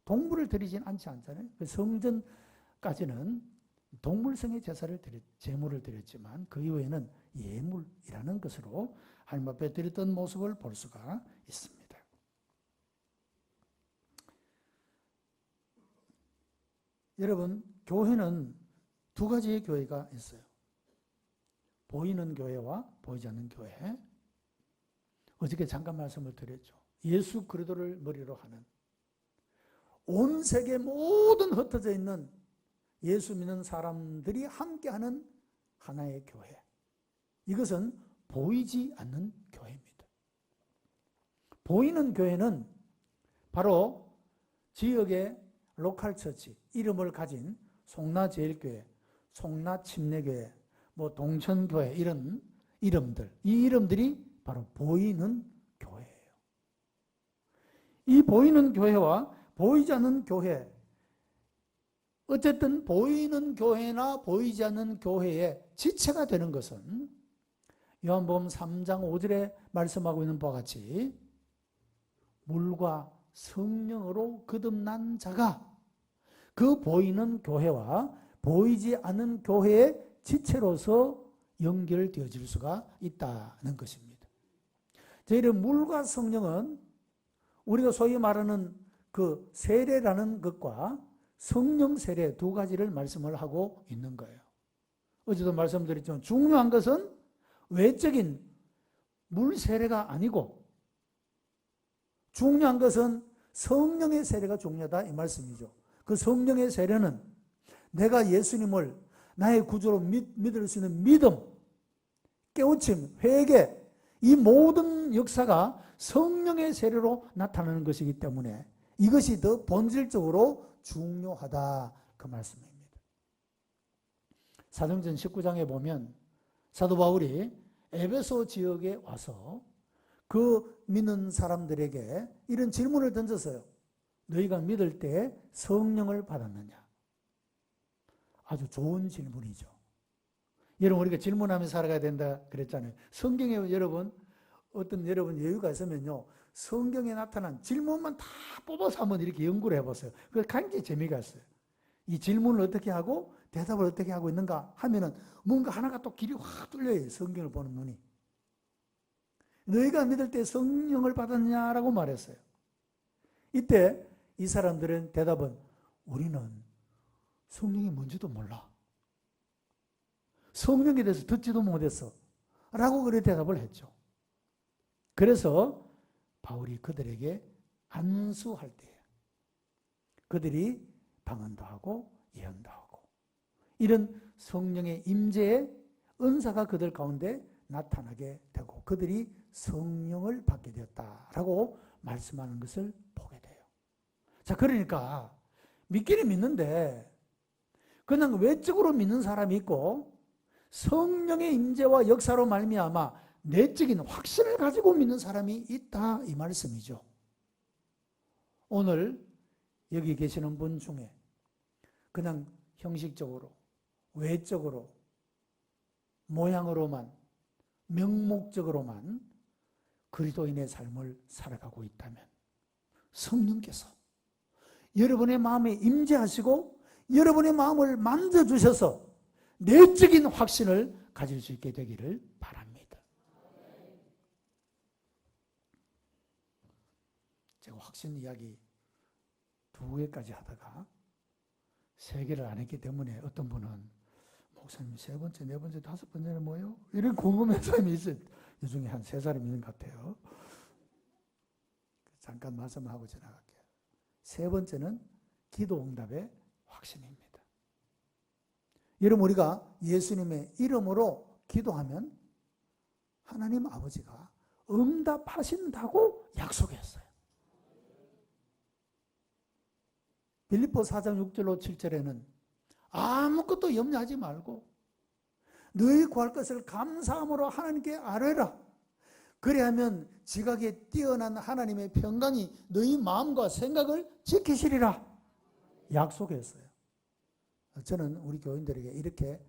동물을 드리진 않잖아요. 성전까지는 동물성의 제물을 드렸지만 그 이후에는 예물이라는 것으로 하나님 앞에 드렸던 모습을 볼 수가 있습니다. 여러분, 교회는 두 가지의 교회가 있어요. 보이는 교회와 보이지 않는 교회. 어저께 잠깐 말씀을 드렸죠. 예수 그리스도를 머리로 하는 온 세계 모든 흩어져 있는 예수 믿는 사람들이 함께하는 하나의 교회. 이것은 보이지 않는 교회입니다. 보이는 교회는 바로 지역의 로컬 처치, 이름을 가진 송라제일교회, 송라침례교회, 동천교회 이런 이름들, 이 이름들이 바로 보이는 교회예요. 이 보이는 교회와 보이지 않는 교회, 어쨌든 보이는 교회나 보이지 않는 교회의 지체가 되는 것은 요한복음 3장 5절에 말씀하고 있는 바와 같이 물과 성령으로 거듭난 자가 그 보이는 교회와 보이지 않는 교회의 지체로서 연결되어질 수가 있다는 것입니다. 저희는 물과 성령은 우리가 소위 말하는 그 세례라는 것과 성령 세례 두 가지를 말씀을 하고 있는 거예요. 어제도 말씀드렸지만 중요한 것은 외적인 물 세례가 아니고 중요한 것은 성령의 세례가 중요하다 이 말씀이죠. 그 성령의 세례는 내가 예수님을 나의 구주로 믿을 수 있는 믿음, 깨우침, 회개 이 모든 역사가 성령의 세례로 나타나는 것이기 때문에 이것이 더 본질적으로 중요하다 그 말씀입니다. 사도행전 19장에 보면 사도 바울이 에베소 지역에 와서 그 믿는 사람들에게 이런 질문을 던졌어요. 너희가 믿을 때 성령을 받았느냐? 아주 좋은 질문이죠. 여러분 우리가 질문하며 살아가야 된다 그랬잖아요. 성경에 여러분 여유가 있으면요. 성경에 나타난 질문만 다 뽑아서 한번 이렇게 연구를 해보세요. 그래서 굉장히 재미가 있어요. 이 질문을 어떻게 하고 대답을 어떻게 하고 있는가 하면은 뭔가 하나가 또 길이 확 뚫려요. 성경을 보는 눈이. 너희가 믿을 때 성령을 받았냐라고 말했어요. 이때 이 사람들은 대답은 우리는 성령이 뭔지도 몰라. 성령에 대해서 듣지도 못했어. 라고 그렇게 대답을 했죠. 그래서 바울이 그들에게 안수할 때 그들이 방언도 하고 예언도 하고 이런 성령의 임재의 은사가 그들 가운데 나타나게 되고 그들이 성령을 받게 되었다라고 말씀하는 것을 보게 돼요. 자, 그러니까 믿기는 믿는데 그냥 외적으로 믿는 사람이 있고 성령의 임재와 역사로 말미암아 내적인 확신을 가지고 믿는 사람이 있다 이 말씀이죠. 오늘 여기 계시는 분 중에 그냥 형식적으로 외적으로 모양으로만 명목적으로만 그리스도인의 삶을 살아가고 있다면 성령께서 여러분의 마음에 임재하시고 여러분의 마음을 만져주셔서 내적인 확신을 가질 수 있게 되기를 바랍니다. 제가 확신 이야기 2개까지 하다가 3개를 안 했기 때문에 어떤 분은 목사님 3번째, 4번째, 5번째는 뭐예요? 이런 궁금한 사람이 있어요. 이 중에 한 3사람 있는 것 같아요. 잠깐 말씀하고 지나갈게요. 3번째는 기도 응답의 확신입니다. 여러분 우리가 예수님의 이름으로 기도하면 하나님 아버지가 응답하신다고 약속했어요. 빌립보 4장 6절로 7절에는 아무것도 염려하지 말고 너희 구할 것을 감사함으로 하나님께 아뢰라. 그래야면 지각에 뛰어난 하나님의 평강이 너희 마음과 생각을 지키시리라 약속했어요. 저는 우리 교인들에게 이렇게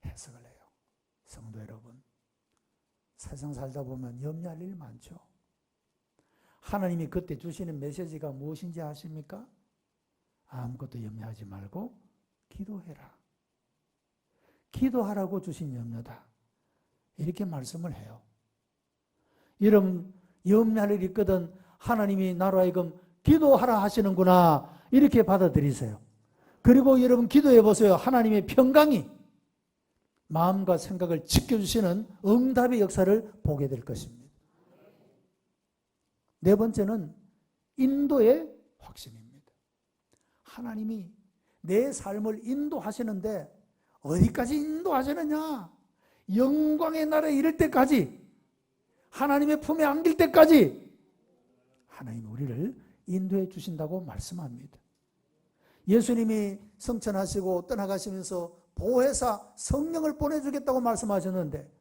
해석을 해요. 성도 여러분, 세상 살다 보면 염려할 일 많죠. 하나님이 그때 주시는 메시지가 무엇인지 아십니까? 아무것도 염려하지 말고 기도해라. 기도하라고 주신 염려다. 이렇게 말씀을 해요. 여러분, 염려할 일이 있거든 하나님이 나로 하여금 기도하라 하시는구나 이렇게 받아들이세요. 그리고 여러분 기도해 보세요. 하나님의 평강이 마음과 생각을 지켜주시는 응답의 역사를 보게 될 것입니다. 네 번째는 인도의 확신입니다. 하나님이 내 삶을 인도하시는데 어디까지 인도하시느냐? 영광의 나라에 이를 때까지, 하나님의 품에 안길 때까지 하나님이 우리를 인도해 주신다고 말씀합니다. 예수님이 성천하시고 떠나가시면서 보혜사 성령을 보내주겠다고 말씀하셨는데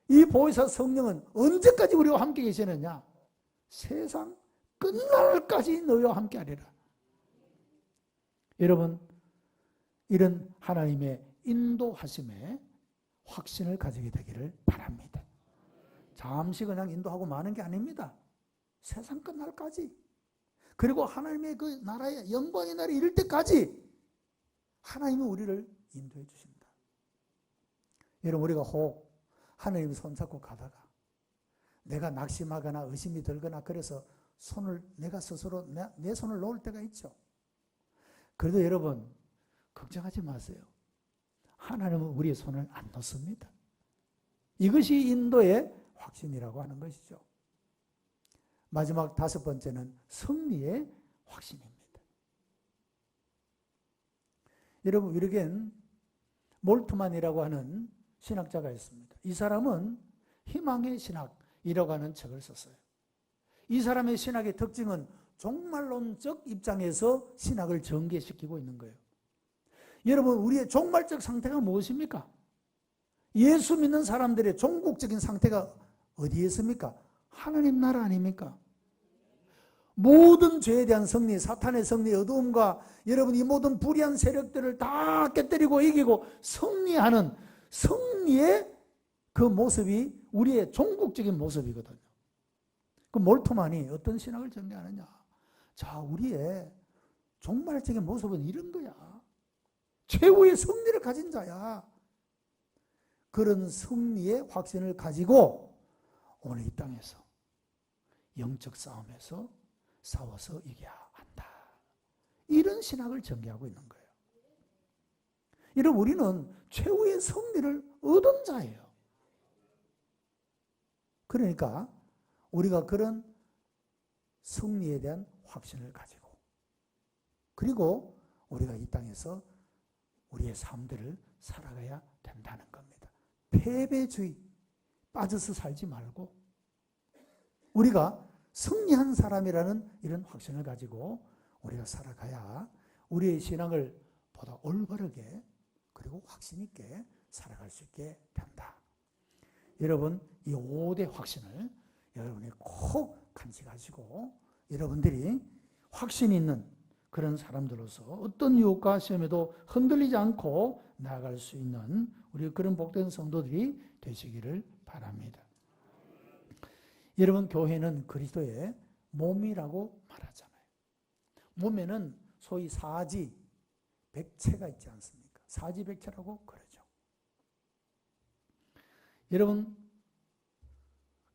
이 보혜사 성령은 언제까지 우리와 함께 계시느냐? 세상 끝날까지 너희와 함께 하리라. 여러분, 이런 하나님의 인도하심에 확신을 가지게 되기를 바랍니다. 잠시 그냥 인도하고 마는 게 아닙니다. 세상 끝날까지, 그리고 하나님의 그 나라의 영광의 날이 이를 때까지 하나님이 우리를 인도해 주신다. 여러분, 우리가 혹 하나님 손잡고 가다가 내가 낙심하거나 의심이 들거나 그래서 내가 스스로 내 손을 놓을 때가 있죠. 그래도 여러분 걱정하지 마세요. 하나님은 우리의 손을 안 놓습니다. 이것이 인도의 확신이라고 하는 것이죠. 마지막 다섯 번째는 승리의 확신입니다. 여러분, 위르겐 몰트만이라고 하는 신학자가 있습니다. 이 사람은 희망의 신학이라고 하는 책을 썼어요. 이 사람의 신학의 특징은 종말론적 입장에서 신학을 전개시키고 있는 거예요. 여러분, 우리의 종말적 상태가 무엇입니까? 예수 믿는 사람들의 종국적인 상태가 어디에 있습니까? 하나님 나라 아닙니까? 모든 죄에 대한 승리, 사탄의 승리, 어두움과 여러분 이 모든 불의한 세력들을 다 깨뜨리고 이기고 승리하는 승리의 그 모습이 우리의 종국적인 모습이거든요. 그 몰트만이 어떤 신학을 전개하느냐? 자, 우리의 종말적인 모습은 이런 거야. 최후의 승리를 가진 자야. 그런 승리의 확신을 가지고 오늘 이 땅에서 영적 싸움에서 싸워서 이겨야 한다. 이런 신학을 전개하고 있는 거예요. 이런 우리는 최후의 승리를 얻은 자예요. 그러니까 우리가 그런 승리에 대한 확신을 가지고, 그리고 우리가 이 땅에서 우리의 삶들을 살아가야 된다는 겁니다. 패배주의 빠져서 살지 말고 우리가 승리한 사람이라는 이런 확신을 가지고 우리가 살아가야 우리의 신앙을 보다 올바르게 그리고 확신 있게 살아갈 수 있게 된다. 여러분, 이 5대 확신을 여러분이 꼭 간직하시고 여러분들이 확신 있는 그런 사람들로서 어떤 유혹과 시험에도 흔들리지 않고 나아갈 수 있는 우리 그런 복된 성도들이 되시기를 바랍니다. 여러분, 교회는 그리스도의 몸이라고 말하잖아요. 몸에는 소위 사지, 백체가 있지 않습니까? 사지, 백체라고 그러죠. 여러분,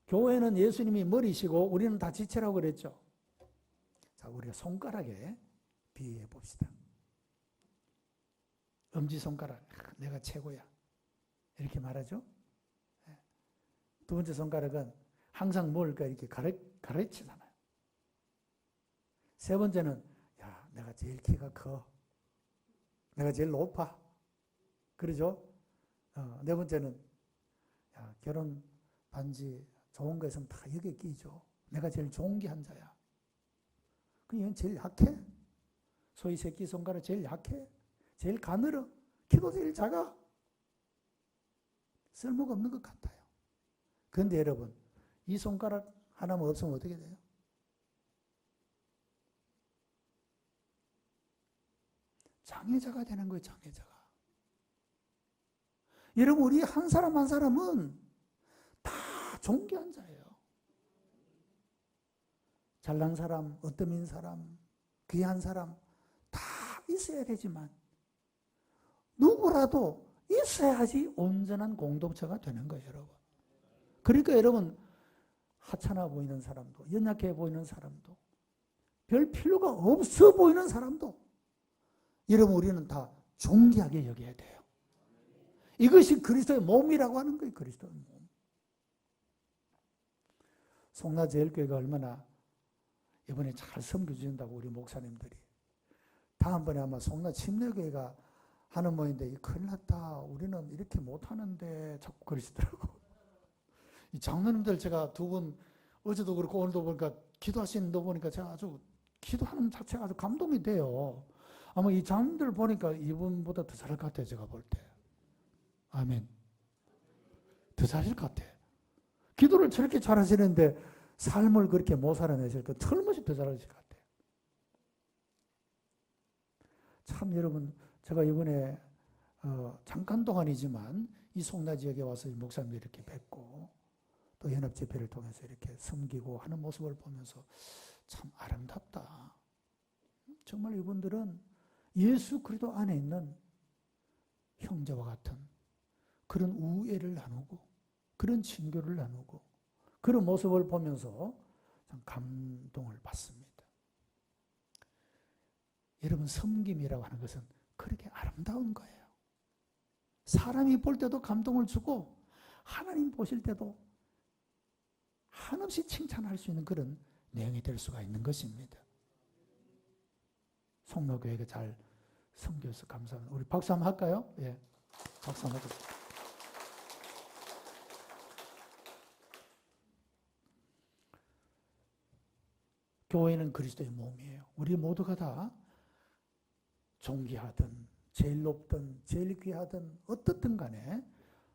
교회는 예수님이 머리시고 우리는 다 지체라고 그랬죠. 자, 우리가 손가락에 비유해 봅시다. 엄지손가락, 내가 최고야, 이렇게 말하죠. 두 번째 손가락은 항상 뭘까 이렇게 가르치잖아요. 세 번째는 야, 내가 제일 키가 커, 내가 제일 높아, 그러죠. 네 번째는 야, 결혼 반지 좋은 거 있으면 다 여기에 끼죠. 내가 제일 좋은 게 한 자야. 그냥 제일 약해. 소위 새끼손가락 제일 약해. 제일 가늘어. 키도 제일 작아. 쓸모가 없는 것 같아요. 그런데 여러분, 이 손가락 하나만 없으면 어떻게 돼요? 장애자가 되는 거예요, 장애자가. 여러분, 우리 한 사람 한 사람은 다 존귀한 자예요. 잘난 사람, 어떠민 사람, 귀한 사람 다 있어야 되지만 누구라도 있어야지 온전한 공동체가 되는 거예요, 여러분. 그러니까 여러분, 하찮아 보이는 사람도, 연약해 보이는 사람도, 별 필요가 없어 보이는 사람도 여러분, 우리는 다 존귀하게 여겨야 돼요. 이것이 그리스도의 몸이라고 하는 거예요, 그리스도의 몸. 송라제일교회가 얼마나 이번에 잘 섬겨주신다고 우리 목사님들이. 다음번에 아마 송라 침례교회가 하는 모인데 큰일 났다. 우리는 이렇게 못하는데 자꾸 그러시더라고. 이 장로님들 제가 두 분 어제도 그렇고 오늘도 보니까 기도하시는 거 보니까 제가 아주 기도하는 자체가 아주 감동이 돼요. 아마 이 장로님들 보니까 이분보다 더 잘할 것 같아요, 제가 볼 때. 아멘. 더 잘할 것 같아. 기도를 저렇게 잘하시는데 삶을 그렇게 못 살아내실까 틀림없이 더 잘하실 것 같아요. 참 여러분, 제가 이번에 잠깐 동안이지만 이 송라 지역에 와서 목사님들 이렇게 뵙고 또 연합집회를 통해서 이렇게 섬기고 하는 모습을 보면서 참 아름답다. 정말 이분들은 예수 그리스도 안에 있는 형제와 같은 그런 우애를 나누고 그런 친교를 나누고 그런 모습을 보면서 참 감동을 받습니다. 여러분, 섬김이라고 하는 것은 그렇게 아름다운 거예요. 사람이 볼 때도 감동을 주고 하나님 보실 때도 한없이 칭찬할 수 있는 그런 내용이 될 수가 있는 것입니다. 송로교회가 잘 섬겨서 감사합니다. 우리 박수 한번 할까요? 예, 박수 한번 하겠습니다. 교회는 그리스도의 몸이에요. 우리 모두가 다 존귀하든 제일 높든 제일 귀하든 어떻든 간에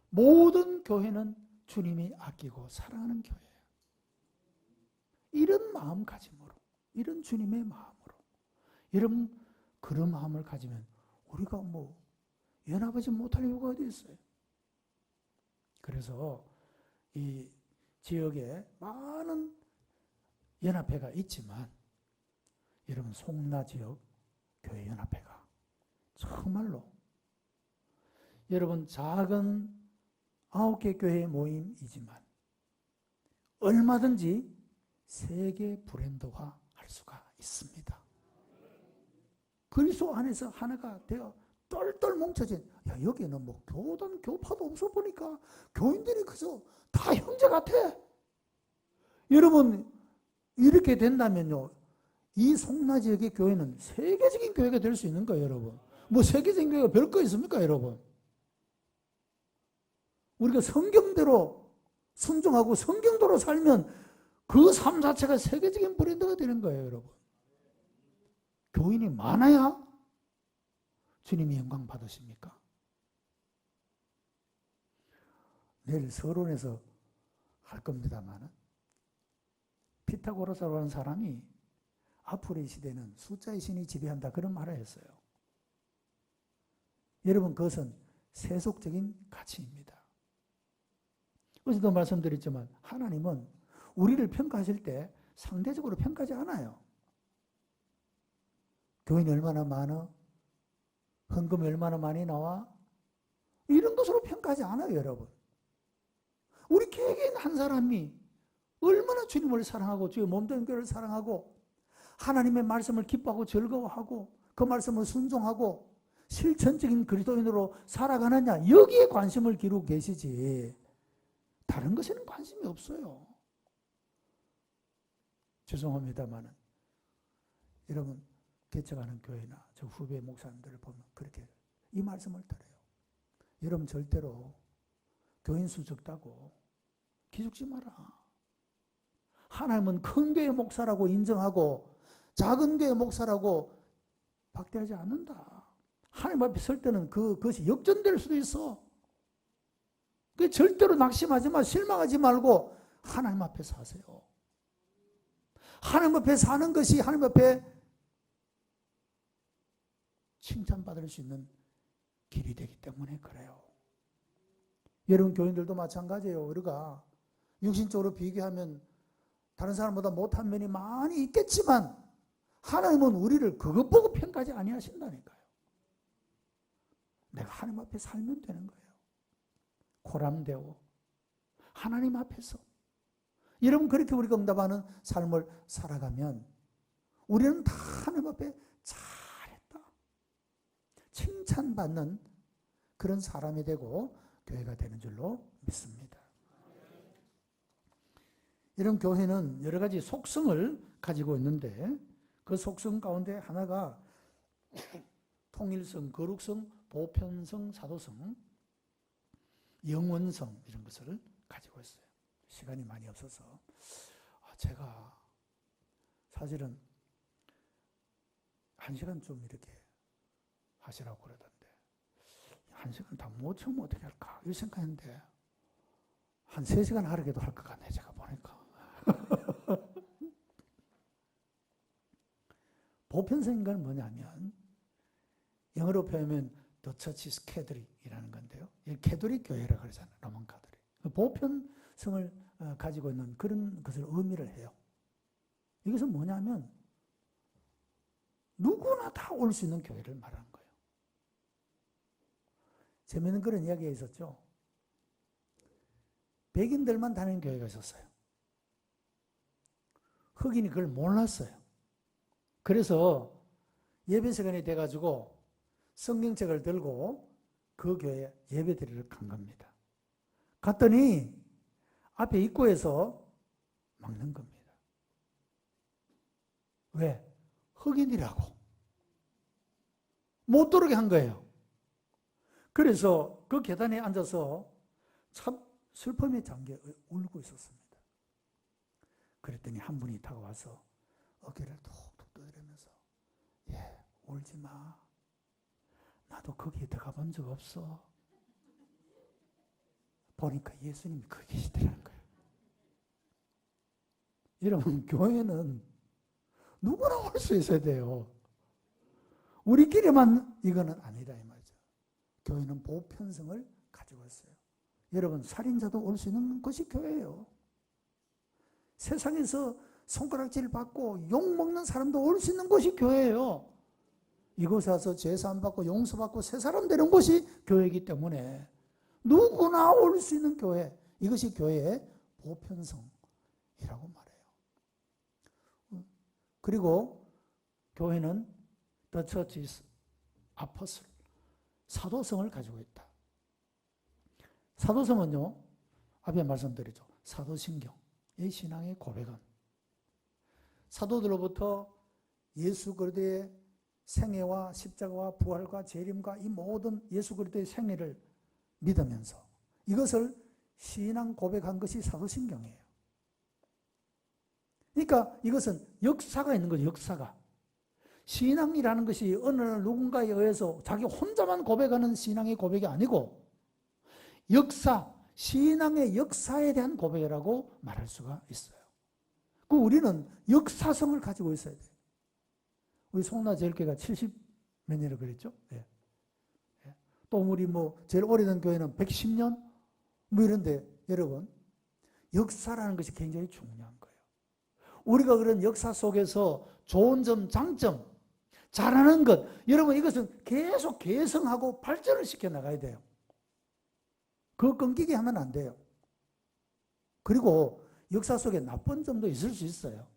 모든 교회는 주님이 아끼고 사랑하는 교회예요. 이런 마음가짐으로, 이런 주님의 마음으로, 이런 그런 마음을 가지면 우리가 뭐 연합하지 못할 이유가 어디 있어요? 그래서 이 지역에 많은 연합회가 있지만 여러분, 송라 지역 교회 연합회가 정말로 여러분 작은 9개 교회 모임이지만 얼마든지 세계 브랜드화 할 수가 있습니다. 그리스도 안에서 하나가 되어 똘똘 뭉쳐진, 야, 여기는 뭐 교단 교파도 없어 보니까 교인들이 그저 다 형제 같아. 여러분, 이렇게 된다면요, 이 송라 지역의 교회는 세계적인 교회가 될 수 있는 거예요, 여러분. 뭐 세계적인 교회가 별거 있습니까, 여러분? 우리가 성경대로 순종하고 성경대로 살면 그 삶 자체가 세계적인 브랜드가 되는 거예요, 여러분. 교인이 많아야 주님이 영광 받으십니까? 내일 서론에서 할 겁니다만 피타고라스라고 하는 사람이 앞으로의 시대는 숫자의 신이 지배한다, 그런 말을 했어요. 여러분, 그것은 세속적인 가치입니다. 어제도 말씀드렸지만 하나님은 우리를 평가하실 때 상대적으로 평가하지 않아요. 교인이 얼마나 많아? 헌금이 얼마나 많이 나와? 이런 것으로 평가하지 않아요, 여러분. 우리 개개인 한 사람이 얼마나 주님을 사랑하고 주의 몸된 교회를 사랑하고 하나님의 말씀을 기뻐하고 즐거워하고 그 말씀을 순종하고 실천적인 그리스도인으로 살아가느냐, 여기에 관심을 기울이고 계시지 다른 것에는 관심이 없어요. 죄송합니다만 여러분, 개척하는 교회나 저 후배 목사님들을 보면 그렇게 이 말씀을 드려요. 여러분, 절대로 교인 수 적다고 기죽지 마라. 하나님은 큰 교회 목사라고 인정하고 작은 교회 목사라고 박대하지 않는다. 하나님 앞에 설 때는 그것이 역전될 수도 있어. 그 절대로 낙심하지 마, 실망하지 말고 하나님 앞에 사세요. 하나님 앞에 사는 것이 하나님 앞에 칭찬받을 수 있는 길이 되기 때문에 그래요. 여러분 교인들도 마찬가지예요. 우리가 육신적으로 비교하면 다른 사람보다 못한 면이 많이 있겠지만 하나님은 우리를 그것 보고 평가하지 아니하신다니까요. 내가 하나님 앞에 살면 되는 거예요. 고람되어 하나님 앞에서. 여러분 그렇게 우리가 응답하는 삶을 살아가면 우리는 다 하나님 앞에 잘했다, 칭찬받는 그런 사람이 되고 교회가 되는 줄로 믿습니다. 이런 교회는 여러 가지 속성을 가지고 있는데 그 속성 가운데 하나가 통일성, 거룩성, 보편성, 사도성, 영원성 이런 것을 가지고 있어요. 시간이 많이 없어서 제가 사실은 1시간 좀 이렇게 하시라고 그러던데 1시간 다 못 채우면 어떻게 할까 이 생각했는데 한 3시간 하루에도 할 것 같네 제가 보니까. 보편성인 건 뭐냐면 영어로 표현하면 The Church is Catholic이라는 건데요. 캐톨릭 교회라고 그러잖아요. 로만 가톨릭. 보편성을 가지고 있는 그런 것을 의미를 해요. 이것은 뭐냐면 누구나 다 올 수 있는 교회를 말하는 거예요. 재미있는 그런 이야기가 있었죠. 백인들만 다니는 교회가 있었어요. 흑인이 그걸 몰랐어요. 그래서 예배 시간이 돼가지고 성경책을 들고 그 교회에 예배 드리러 간 겁니다. 갔더니 앞에 입구에서 막는 겁니다. 왜? 흑인이라고. 못 들어오게 한 거예요. 그래서 그 계단에 앉아서 참 슬픔에 잠겨 울고 있었습니다. 그랬더니 한 분이 다가와서 어깨를 툭툭 두드리면서 울지 마. 나도 거기에 들어가 본 적 없어. 보니까 예수님이 거기 계시더라는 거예요. 여러분 교회는 누구나 올 수 있어야 돼요. 우리끼리만 이거는 아니다 이 말이죠. 교회는 보편성을 가지고 있어요. 여러분 살인자도 올 수 있는 것이 교회예요. 세상에서 손가락질 받고 욕먹는 사람도 올 수 있는 곳이 교회예요. 이곳에 와서 제사 받고 용서받고 새 사람 되는 곳이 교회이기 때문에 누구나 올 수 있는 교회, 이것이 교회의 보편성이라고 말해요. 그리고 교회는 The Church is Apostle, 사도성을 가지고 있다. 사도성은요, 앞에 말씀드렸죠. 사도신경의 신앙의 고백은 사도들로부터 예수 그리스도의 생애와 십자가와 부활과 재림과 이 모든 예수 그리스도의 생애를 믿으면서 이것을 신앙 고백한 것이 사도신경이에요. 그러니까 이것은 역사가 있는 거죠. 역사가. 신앙이라는 것이 어느 날 누군가에 의해서 자기 혼자만 고백하는 신앙의 고백이 아니고 역사, 신앙의 역사에 대한 고백이라고 말할 수가 있어요. 그 우리는 역사성을 가지고 있어야 돼요. 우리 송나제일교회가 70몇 년을 그랬죠? 예. 예. 또 우리 제일 오래된 교회는 110년? 이런데 여러분, 역사라는 것이 굉장히 중요한 거예요. 우리가 그런 역사 속에서 좋은 점, 장점, 잘하는 것, 여러분 이것은 계속 개성하고 발전을 시켜 나가야 돼요. 그거 끊기게 하면 안 돼요. 그리고 역사 속에 나쁜 점도 있을 수 있어요.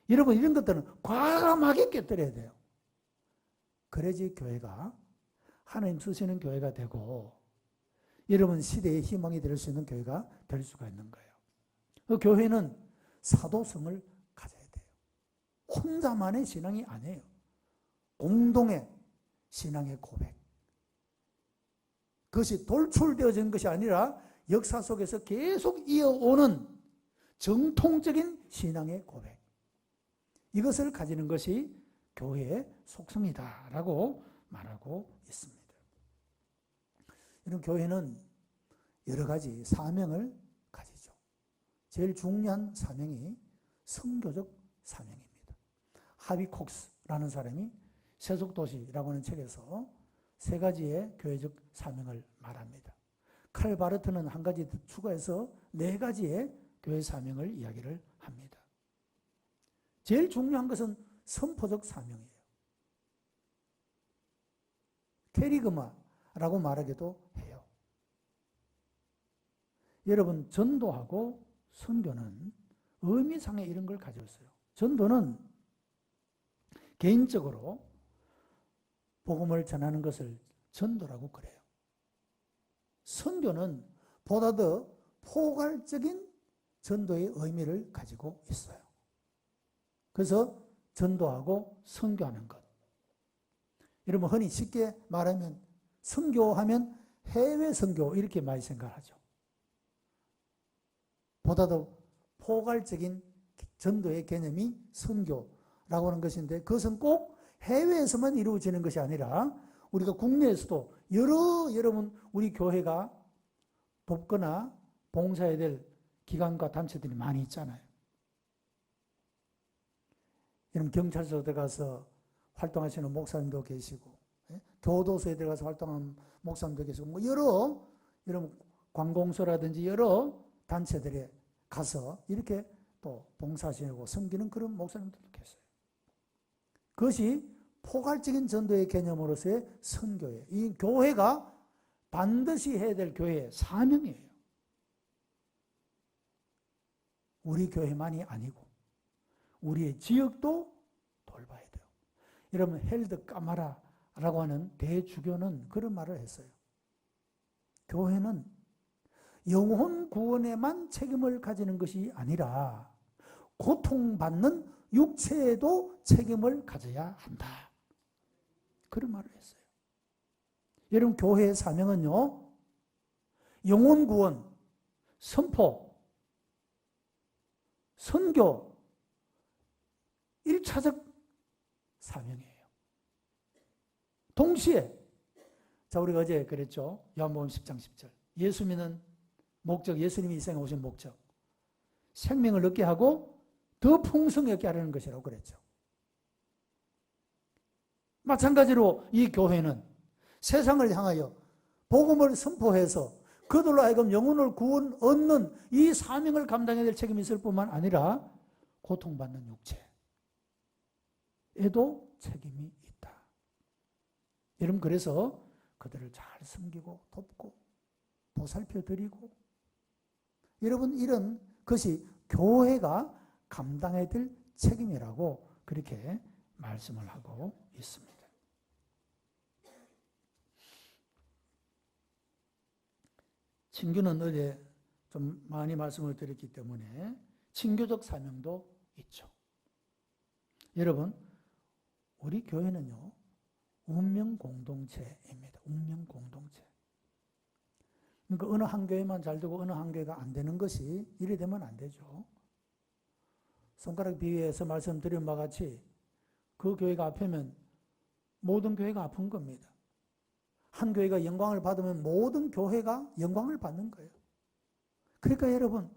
여러분 이런 것들은 과감하게 깨뜨려야 돼요. 그래야지 교회가 하나님 쓰시는 교회가 되고 여러분 시대의 희망이 될 수 있는 교회가 될 수가 있는 거예요. 그 교회는 사도성을 가져야 돼요. 혼자만의 신앙이 아니에요. 공동의 신앙의 고백. 그것이 돌출되어진 것이 아니라 역사 속에서 계속 이어오는 정통적인 신앙의 고백. 이것을 가지는 것이 교회의 속성이다라고 말하고 있습니다. 이런 교회는 여러 가지 사명을 가지죠. 제일 중요한 사명이 선교적 사명입니다. 하비 콕스라는 사람이 세속도시라고 하는 책에서 세 가지의 교회적 사명을 말합니다. 칼 바르트는 한 가지 더 추가해서 네 가지의 교회 사명을 이야기를 합니다. 제일 중요한 것은 선포적 사명이에요. 캐리그마라고 말하기도 해요. 여러분, 전도하고 선교는 의미상의 이런 걸 가지고 있어요. 전도는 개인적으로 복음을 전하는 것을 전도라고 그래요. 선교는 보다 더 포괄적인 전도의 의미를 가지고 있어요. 그래서 전도하고 선교하는 것. 여러분, 흔히 쉽게 말하면 선교하면 해외 선교 이렇게 많이 생각하죠. 보다 더 포괄적인 전도의 개념이 선교라고 하는 것인데, 그것은 꼭 해외에서만 이루어지는 것이 아니라 우리가 국내에서도 여러분 우리 교회가 돕거나 봉사해야 될 기관과 단체들이 많이 있잖아요. 여러분, 경찰서에 들어가서 활동하시는 목사님도 계시고, 교도소에 들어가서 활동하는 목사님도 계시고, 여러분 관공서라든지 여러 단체들에 가서 이렇게 또 봉사하시고 섬기는 그런 목사님들도 계세요. 그것이 포괄적인 전도의 개념으로서의 선교예요. 이 교회가 반드시 해야 될 교회의 사명이에요. 우리 교회만이 아니고 우리의 지역도 돌봐야 돼요. 여러분, 헬드 까마라라고 하는 대주교는 그런 말을 했어요. 교회는 영혼 구원에만 책임을 가지는 것이 아니라 고통받는 육체에도 책임을 가져야 한다. 그런 말을 했어요. 여러분, 교회의 사명은요, 영혼 구원, 선포, 선교, 1차적 사명이에요. 동시에, 자, 우리가 어제 그랬죠. 요한복음 10장 10절. 예수 믿는 목적, 예수님이 이 생에 오신 목적. 생명을 얻게 하고 더 풍성히 얻게 하려는 것이라고 그랬죠. 마찬가지로 이 교회는 세상을 향하여 복음을 선포해서 그들로 하여금 영혼을 구원 얻는 이 사명을 감당해야 될 책임이 있을 뿐만 아니라 고통받는 육체에도 책임이 있다. 여러분, 그래서 그들을 잘 섬기고 돕고 보살펴 드리고, 여러분, 이런 것이 교회가 감당해야 될 책임이라고 그렇게 말씀을 하고 있습니다. 친교는 어제 좀 많이 말씀을 드렸기 때문에 친교적 사명도 있죠. 여러분, 우리 교회는요, 운명 공동체입니다. 운명 공동체. 그러니까 어느 한 교회만 잘 되고 어느 한 교회가 안 되는 것이 이래 되면 안 되죠. 손가락 비유해서 말씀드린 바와 같이 그 교회가 아프면 모든 교회가 아픈 겁니다. 한 교회가 영광을 받으면 모든 교회가 영광을 받는 거예요. 그러니까 여러분,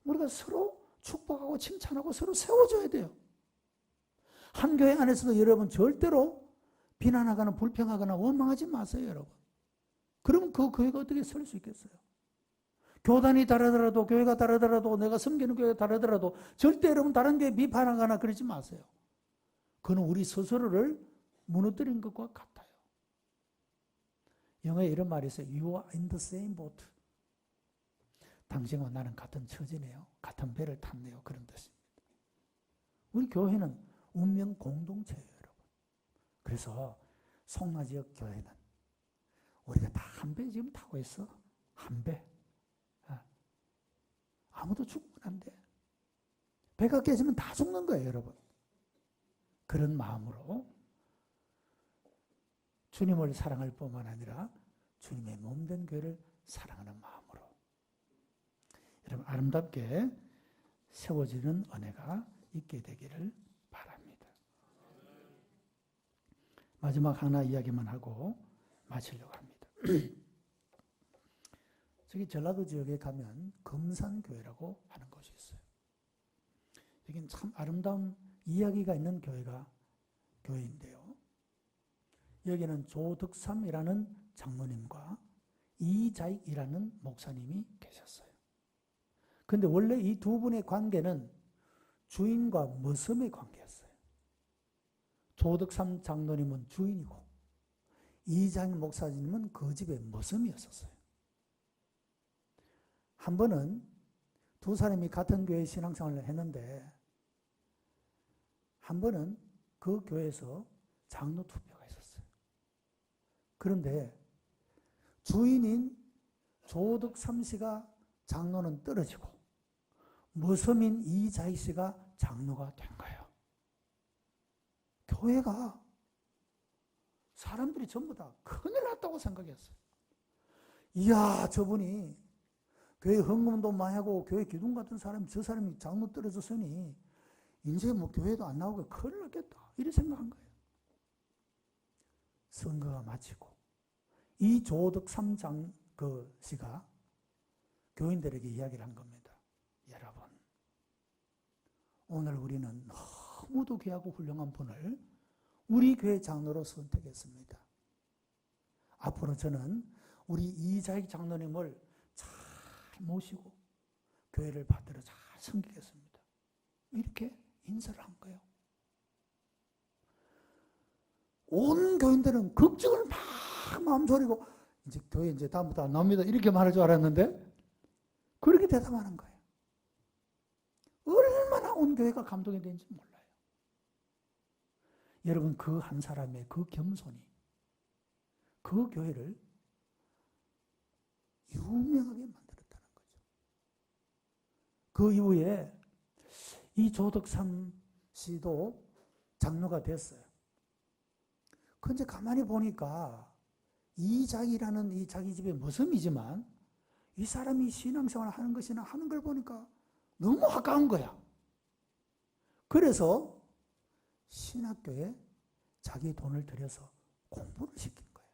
우리가 서로 축복하고 칭찬하고 서로 세워줘야 돼요. 한 교회 안에서도 여러분 절대로 비난하거나 불평하거나 원망하지 마세요, 여러분. 그러면 그 교회가 어떻게 설 수 있겠어요? 교단이 다르더라도, 교회가 다르더라도, 내가 섬기는 교회가 다르더라도 절대 여러분 다른 교회 비판하거나 그러지 마세요. 그건 우리 스스로를 무너뜨린 것과 같아요. 영어에 이런 말이 있어요. You are in the same boat. 당신과 나는 같은 처지네요. 같은 배를 탔네요. 그런 뜻입니다. 우리 교회는 운명 공동체예요, 여러분. 그래서 송라지역 교회는 우리가 다 한 배 지금 타고 있어. 한 배. 아무도 죽으면 안 돼. 배가 깨지면 다 죽는 거예요, 여러분. 그런 마음으로 주님을 사랑할 뿐만 아니라 주님의 몸된 교회를 사랑하는 마음으로 여러분 아름답게 세워지는 은혜가 있게 되기를 바랍니다. 마지막 하나 이야기만 하고 마치려고 합니다. 저기 전라도 지역에 가면 금산교회라고 하는 곳이 있어요. 여기는 참 아름다운 이야기가 있는 교회인데요. 여기는 조덕삼이라는 장로님과 이자익이라는 목사님이 계셨어요. 그런데 원래 이 두 분의 관계는 주인과 머슴의 관계였어요. 조덕삼 장로님은 주인이고 이자익 목사님은 그 집의 머슴이었었어요. 한 번은 두 사람이 같은 교회 신앙생활을 했는데 한 번은 그 교회에서 장로 투표가 있었어요. 그런데 주인인 조덕삼 씨가 장로는 떨어지고 머슴인 이자익 씨가 장로가 된 거예요. 교회가 사람들이 전부 다 큰일 났다고 생각했어요. 이야, 저분이 교회 헌금도 많이 하고 교회 기둥 같은 사람이 저 사람이 장로 떨어졌으니 이제 뭐 교회도 안 나오고 큰일 났겠다 이렇게 생각한 거예요. 선거가 마치고 이 조덕삼 씨가 교인들에게 이야기를 한 겁니다. 여러분, 오늘 우리는 너무도 귀하고 훌륭한 분을 우리 교회 장로로 선택했습니다. 앞으로 저는 우리 이자익 장로님을 잘 모시고 교회를 받들어 잘 섬기겠습니다. 이렇게 인사를 한 거예요. 온 교인들은 걱정을 막 마음 졸이고 이제 교회 이제 다음부터 안 나옵니다. 이렇게 말할 줄 알았는데 그렇게 대답하는 거예요. 얼마나 온 교회가 감동이 되는지 몰라요. 여러분, 그 한 사람의 그 겸손이 그 교회를 유명하게 만들었다는 거죠. 그 이후에 이 조덕삼 씨도 장로가 됐어요. 그런데 가만히 보니까 이자익이라는 이 자기 집의 머슴이지만 이 사람이 신앙생활을 하는 것이나 하는 걸 보니까 너무 아까운 거야. 그래서 신학교에 자기 돈을 들여서 공부를 시킨 거예요.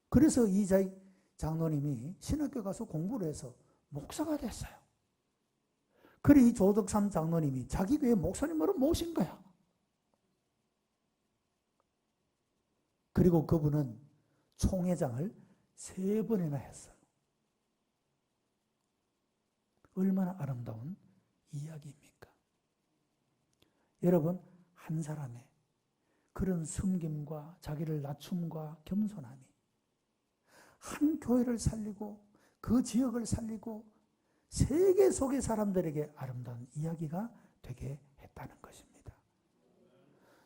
그래서 이자익 장로님이 신학교 가서 공부를 해서 목사가 됐어요. 그래 이 조덕삼 장로님이 자기 교회 목사님으로 모신 거야. 그리고 그분은 총회장을 3번이나 했어요. 얼마나 아름다운 이야기입니까? 여러분, 한 사람의 그런 섬김과 자기를 낮춤과 겸손함이 한 교회를 살리고 그 지역을 살리고 세계 속의 사람들에게 아름다운 이야기가 되게 했다는 것입니다.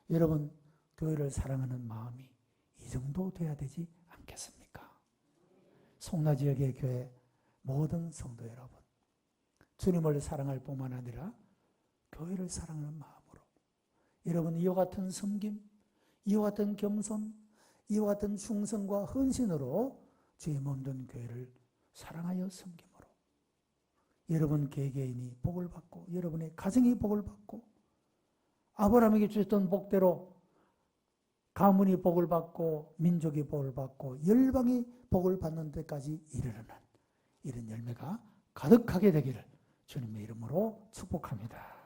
여러분, 교회를 사랑하는 마음이 이 정도 돼야 되지 않겠습니까? 송라지역의 교회 모든 성도 여러분, 주님을 사랑할 뿐만 아니라 교회를 사랑하는 마음으로 여러분 이와 같은 섬김, 이와 같은 겸손, 이와 같은 충성과 헌신으로 주의 몸된 교회를 사랑하여 섬김으로 여러분 개개인이 복을 받고 여러분의 가정이 복을 받고 아브라함에게 주셨던 복대로 가문이 복을 받고 민족이 복을 받고 열방이 복을 받는 데까지 이르르는 이런 열매가 가득하게 되기를 주님의 이름으로 축복합니다.